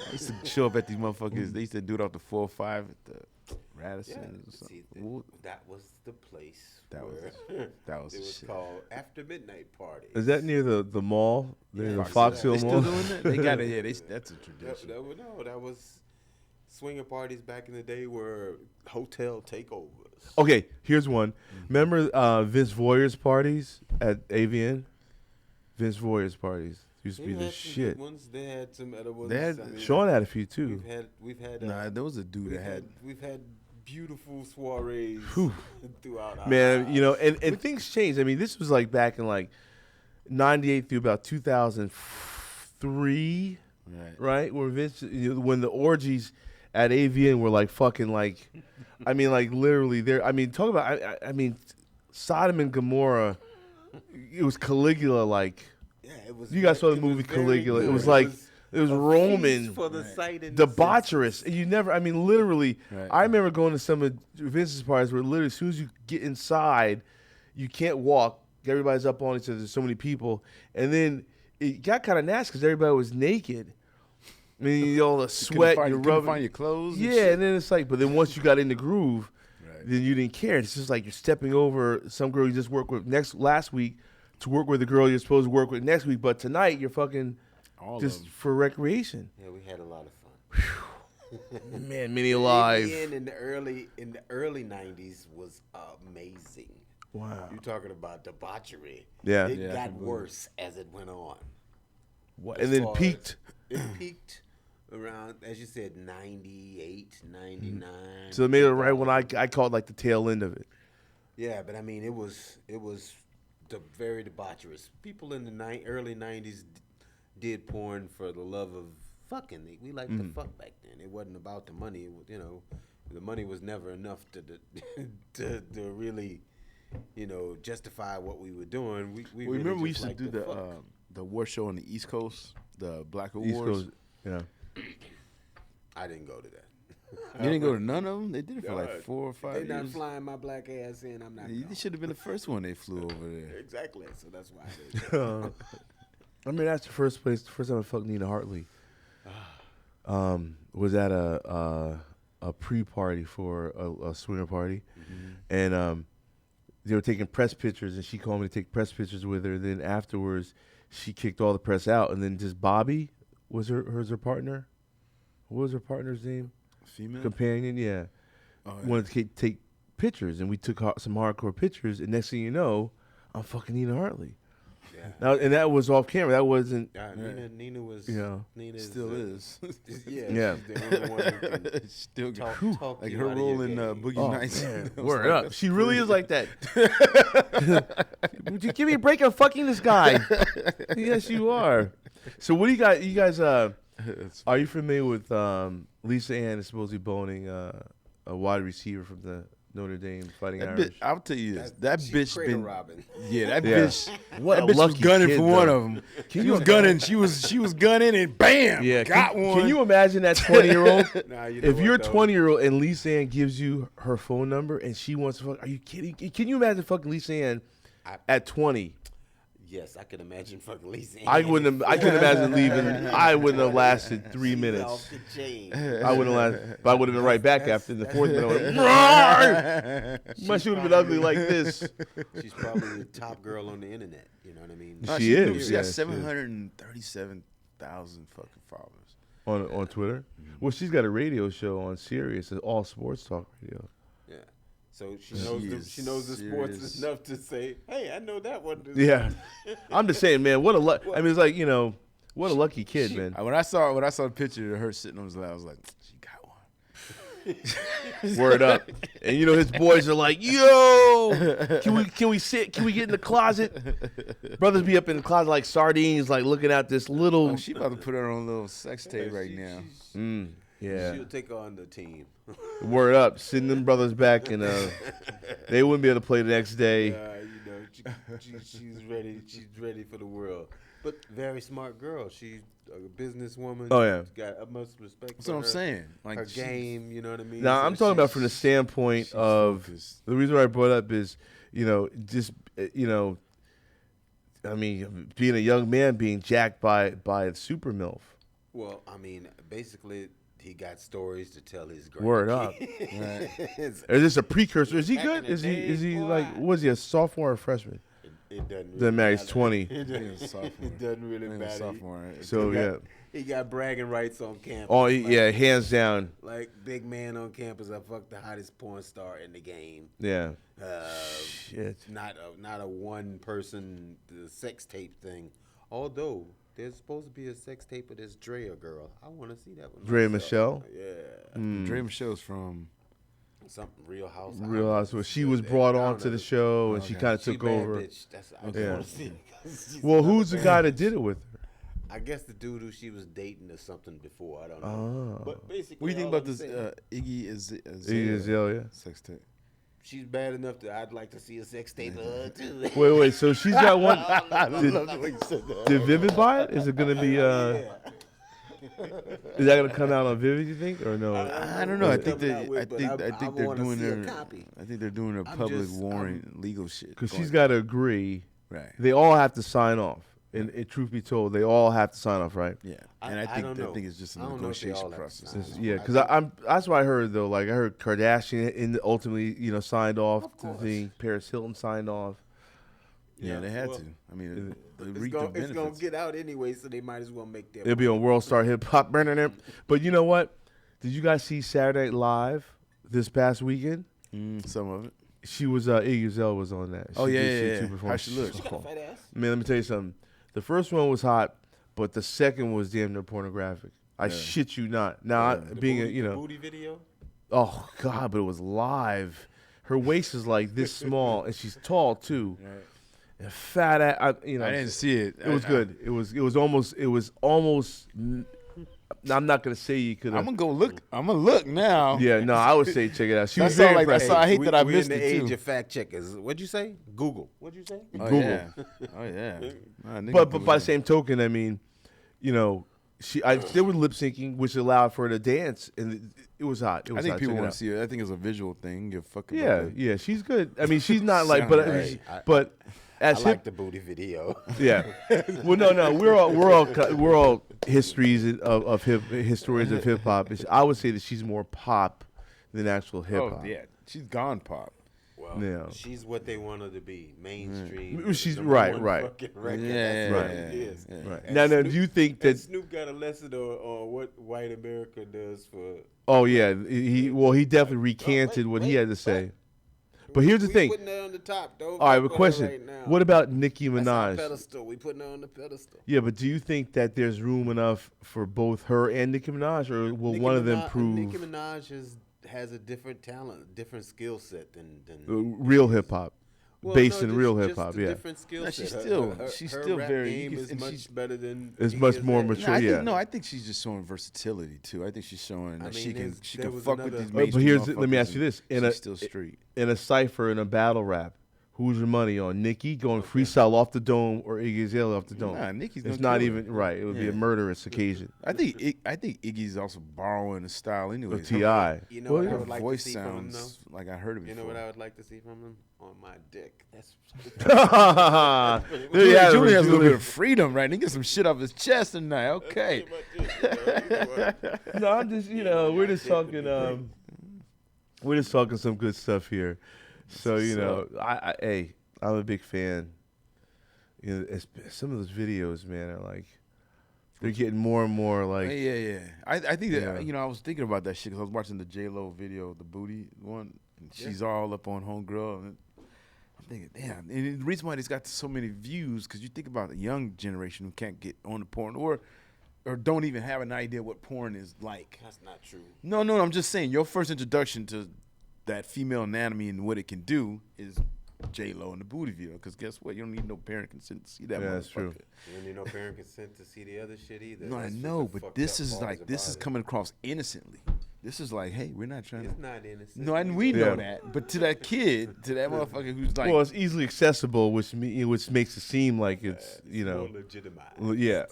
I used to show up at these motherfuckers. They used to do it off the 4 or 5 at the Radisson or See, something. that was the place. That was- where that was it the was shit. called After Midnight Party. Is that near the mall? Near the Fox They Hill still Mall? doing that? They got it. Yeah, that's a tradition. That was swinger parties back in the day were hotel takeovers. Okay, here's one. Remember Vince Voyer's parties at AVN? Vince Voyer's parties used to be the shit. Ones. They had some other ones. They had- I mean, Sean had a few too. We've had. Nah, there was a dude that had. We've had beautiful soirees throughout our Man, lives. and things changed. I mean, this was like back in like 98 through about 2003, right? Where Vince, when the orgies at AVN were like fucking like, I mean, like literally there. I mean, talk about, I mean, Sodom and Gomorrah. It was Caligula like. Yeah, it was. You guys saw the it movie was very Caligula. good. It was like it was a Roman. feast for the sight and the Debaucherous. You never, I mean, literally, Right. I remember going to some of Vince's parties where literally as soon as you get inside, you can't walk. Everybody's up on each other. There's so many people. And then it got kind of nasty because everybody was naked. I mean, all the sweat, you you're couldn't rubbing. find your clothes. and Yeah, shit? and then it's like, but then once you got in the groove, Right. then you didn't care. It's just like you're stepping over some girl you just worked with last week to work with the girl you're supposed to work with next week. But tonight, you're fucking All just of 'em. for recreation. Yeah, we had a lot of fun. Man, many alive. AVN in the early '90s was amazing. Wow. You're talking about debauchery. Yeah. It Yeah, got completely. worse as it went on. What? As And then far peaked. It peaked around, as you said, 98, 99. So it made it right when I caught like the tail end of it. Yeah, but I mean, it was very debaucherous. People in the early '90s did porn for the love of fucking. We liked to fuck back then. It wasn't about the money. The money was never enough to to really, justify what we were doing. We Well, remember really we just used to liked do fuck. the war show on the East Coast. the Black East Awards. Coast, yeah. I didn't go to that. You didn't go to none of them. They did it for like 4 or 5 They're not years. flying my black ass in. I'm not. You going. should have been the first one they flew over there. Exactly. So that's why I did. I mean, that's the first time I fucked Nina Hartley. Was at a pre-party for a swinger party, and they were taking press pictures, and she called me to take press pictures with her. Then afterwards, she kicked all the press out, and then just Bobby was her partner. What was her partner's name? Female Companion, yeah. Oh, yeah. Wanted to take pictures, and we took some hardcore pictures. And next thing you know, I'm fucking Nina Hartley. Yeah. Now, and that was off camera. That wasn't. Nina was. You know, Nina still is. Yeah. Yeah. She's the only one who can Still talk like you her out of role your in game. Boogie Nights. Man, I was word like, up. that's She really crazy. is like that. Would you give me a break? I'm fucking this guy. Yes, you are. So what do you got? You guys, are you familiar with Lisa Ann is supposedly boning a wide receiver from the Notre Dame Fighting That Irish? bitch, I'll tell you this. That She's bitch cradle been. robbing. Yeah, that Yeah. bitch. What that a bitch was lucky gunning kid, for one though. of them. She was gunning. She was gunning and bam, Yeah, got one. Can you imagine that 20-year-old? Nah, you know If what, you're a though? 20-year-old and Lisa Ann gives you her phone number and she wants to fuck, are you kidding? Can you imagine fucking Lisa Ann at 20? Yes, I can imagine fucking Lisa. I couldn't imagine leaving. I wouldn't have lasted 3 She's minutes. off the chain. I wouldn't have lasted, but I would have been right back after the fourth minute. My shoe would have been ugly like this. She's probably the top girl on the internet. You know what I mean? She She is, got yeah, she is. 737,000 fucking followers. On Twitter. Well, she's got a radio show on Sirius, it's all sports talk radio. Yeah. So she knows the sports serious. enough to say, "Hey, I know that one." Yeah, I'm just saying, man. What a luck! I mean, it's like what a lucky kid, man. When I saw the picture of her sitting on his lap, I was like, she got one. Word up! And his boys are like, "Yo, can we sit? Can we get in the closet?" Brothers be up in the closet like sardines, like looking at this little. Oh, she about to put her own little sex tape right now. Yeah. She'll take on the team. Word up! Send them brothers back, and they wouldn't be able to play the next day. She's ready. She's ready for the world. But very smart girl. She's a businesswoman. Oh, yeah. She's got utmost respect. That's for what I'm her, saying. Like her she's- game. You know what I mean? Now, So I'm talking about she's- from the standpoint she's of focused. the reason why I brought up is, I mean, being a young man being jacked by a super MILF. Well, I mean, basically, he got stories to tell his grandkids. Word up. Is this a precursor? Is he Back good? in the Is he day, like, boy. was he a sophomore or a freshman? It doesn't really Then Mary's matter. 20. It doesn't, sophomore. it doesn't really He was matter. sophomore, right? So, yeah. He got bragging rights on campus. Oh, like, yeah, hands down. Like, big man on campus, I fucked the hottest porn star in the game. Yeah. Shit. Not a one person sex tape thing. Although there's supposed to be a sex tape of this Drea girl. I want to see that one. Drea myself. Michelle? Yeah. Dre Michelle's from. Something Real House. Realized what she was brought on to the show and she kind of She took bad over. bitch. That's I just Yeah. want to see. it 'cause she's Well, not who's a the bad guy that bitch. did it with her? I guess the dude who she was dating or something before. I don't know. Oh. But basically, What do you think all about I'm this saying, Iggy Iggy Azalea. sex tape? she's bad enough that I'd like to see a sex tape of her too. Wait. So she's got one. love the way you said that. Did Vivid buy it? Is it going to be? Is that going to come out on Vivid? You think or no? I don't know. I think Coming out they. with, I but think. I I think they're wanna doing see a their. copy. I think they're doing their I'm public just- warring legal shit. Because going she's got to agree. Right. They all have to sign off. And truth be told, they all have to sign off, right? Yeah. I- And I I think don't that know. thing is just a I don't know if they all negotiation have to process. sign off. Yeah, because I'm. That's what I heard though. Like I heard Kardashian ultimately, signed off to the thing. Paris Hilton signed off. Yeah, they had well, to. I mean, they It's reaped the gonna benefits. get out anyway, so they might as well make their. It'll be on World Star Hip Hop. But you know what? Did you guys see Saturday Night Live this past weekend? Some of it. She was Iggy Azalea was on that. Oh, She yeah, did yeah, shit yeah. too before. How she look? She got a fat ass. Man, let me tell you something. The first one was hot, but the second was damn near pornographic. I shit you not. Now, being booty, a the booty video. oh god, but it was live. Her waist is like this small, and she's tall too. And fat ass. I didn't see it. It was good. It was almost. I'm not gonna say you could I'm have. gonna go look. I'm gonna look now. Yeah, no, I would say check it out. She I was saw very like impressive. I hate that I we're missed in the it age too. of fact checkers. What'd you say? Google. What'd you say? Oh, Google. Yeah. Oh yeah. Nah, nigga But Google. by the same token, I mean, they were lip syncing, which allowed for her to dance, and it was hot. It was I think hot. people Check it want out. to see it. I think it's a visual thing. Give a fuck about Yeah, that. yeah, she's good. I mean, she's not like, Sound but right. as I hip, like the booty video. yeah. Well, no, we're all histories of historians of hip hop. I would say that she's more pop than actual hip hop. Oh yeah, she's gone pop. Well, Yeah. she's what they want her to be, mainstream. Mm. She's number right, one right. fucking record. Yeah, That's what yeah, it is. yeah. Right. And Now, do Snoop- you think that? and Snoop got a lesson on what white America does for. Oh yeah, he definitely recanted what he had to say. But here's the we thing. Putting her on the top, though. All right, Put but her question: right now. what about Nicki That's our Minaj? pedestal. We putting her on the pedestal. Yeah, but do you think that there's room enough for both her and Nicki Minaj, or will one of them prove Nicki Minaj has a different talent, different skill set than real hip hop, Well, based no, in real just hip hop? a Yeah, different skill No, set. she's Her still rap very- game you can- is and much she's- better than. It's he much is more at. mature. No, Yeah. I think she's just showing versatility too. I think she's showing that she can there fuck was with another- these. But mainstream here's let me motherfuckers ask you this: and she's still street. in a cipher, in a battle rap, who's your money on? Nicki going freestyle off the dome or Iggy Azalea off the dome? Nah, Nicki's It's gonna not kill even her. right. It would be a Yeah. murderous occasion. I think Iggy's also borrowing a style anyway. With Ti, You know Well, what I yeah. would like to voice see from him, sounds though? like I heard it You before. know what I would like to see from him? On my dick. That's. There you have it, Julian has a little bit Julian. of freedom, right? He gets some shit off his chest tonight. Okay. No, I'm just we're just talking some good stuff here. So I'm a big fan. Some of those videos, man, are like they're getting more and more like. Yeah. I think that Yeah. I was thinking about that shit because I was watching the J-Lo video, the booty one, and she's all up on homegirl. And I'm thinking, damn. And the reason why it's got so many views because you think about the young generation who can't get on the porn or don't even have an idea what porn is like. That's not true. No, I'm just saying your first introduction to that female anatomy and what it can do is J-Lo and the booty video. Because guess what? You don't need no parent consent to see that. Yeah, that's true. motherfucker. You don't need no parent consent to see the other shit either. No, I That's know, what the but fucked this up is part like this is about it. coming across innocently. This is like, hey, we're not trying It's to. not innocent. No, and we know Yeah. that. But to that kid, to that motherfucker who's like, Well, it's easily accessible, which makes it seem like it's more legitimized. yeah.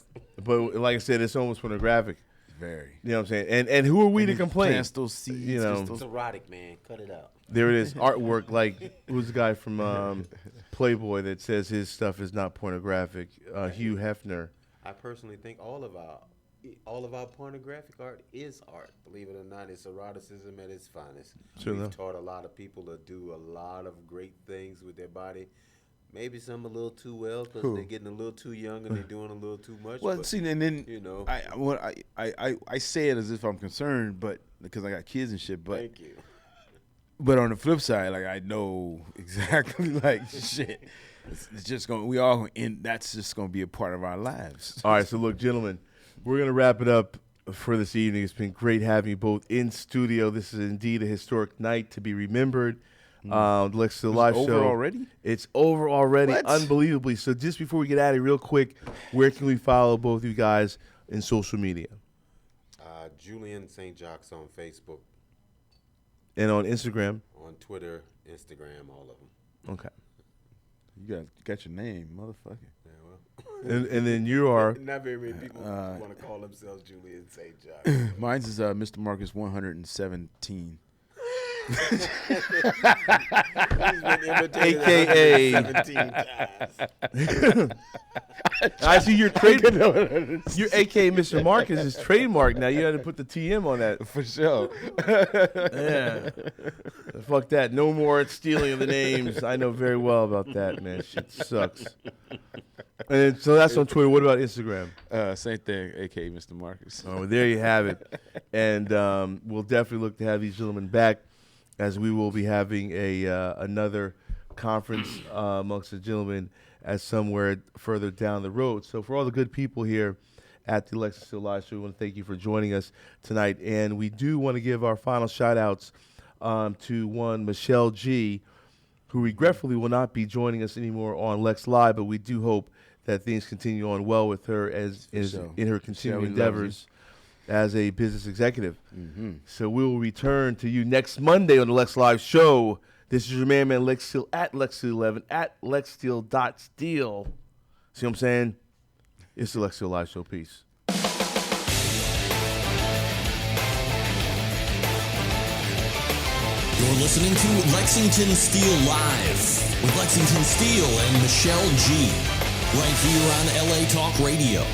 But like I said, it's almost pornographic. very. You know what I'm saying? And who are we to complain? Plants those seeds. You know. just those- It's erotic, man. Cut it out. There it is, artwork. Like who's the guy from Playboy that says his stuff is not pornographic? Hugh Hefner. I personally think all of our pornographic art is art. Believe it or not, it's eroticism at its finest. Sure We've enough. taught a lot of people to do a lot of great things with their body. Maybe some a little too well because Who? they're getting a little too young and they're doing a little too much. Well, but, see, and then you know. I say it as if I'm concerned, but because I got kids and shit. But Thank you. But on the flip side, like I know exactly like shit. It's just going. We all in. That's just going to be a part of our lives. All right, so look, gentlemen, we're gonna wrap it up for this evening. It's been great having you both in studio. This is indeed a historic night to be remembered. The Lexington Live over Show already? It's over already, What? unbelievably. So just before we get out of here, real quick, where can we follow both you guys in social media Julian St. Jacques on Facebook, and on Instagram? on Twitter, Instagram, all of them. Okay, You got your name, motherfucker. Yeah, well. and then you are. Not very many people want to call themselves Julian St. Jacques. Mine's is Mr. Marcus 117. He's been imitated AKA 17 times. I see your trade. Your AKA Mr. Marcus is trademark now. You had to put the TM on that. For sure. Yeah. Fuck that. No more stealing of the names. I know very well about that, man. Shit sucks. And so that's on Twitter. What about Instagram? Same thing, a.k.a. Mr. Marcus. Oh, there you have it. And we'll definitely look to have these gentlemen back, as we will be having another conference amongst the gentlemen as somewhere further down the road. So for all the good people here at the Lexington Live Show, we want to thank you for joining us tonight. And we do want to give our final shout-outs to one Michelle G., who regretfully will not be joining us anymore on Lex Live, but we do hope that things continue on well with her as sure. in her Michelle, continuing we love endeavors as a business executive. So we will return to you next Monday on the Lex Live Show. This is your man Lex Steele at Lex11 at LexSteele.Steele. See what I'm saying? It's the Lex Steele Live Show. Peace. You're listening to Lexington Steel Live with Lexington Steel and Michelle G. Right here on LA Talk Radio.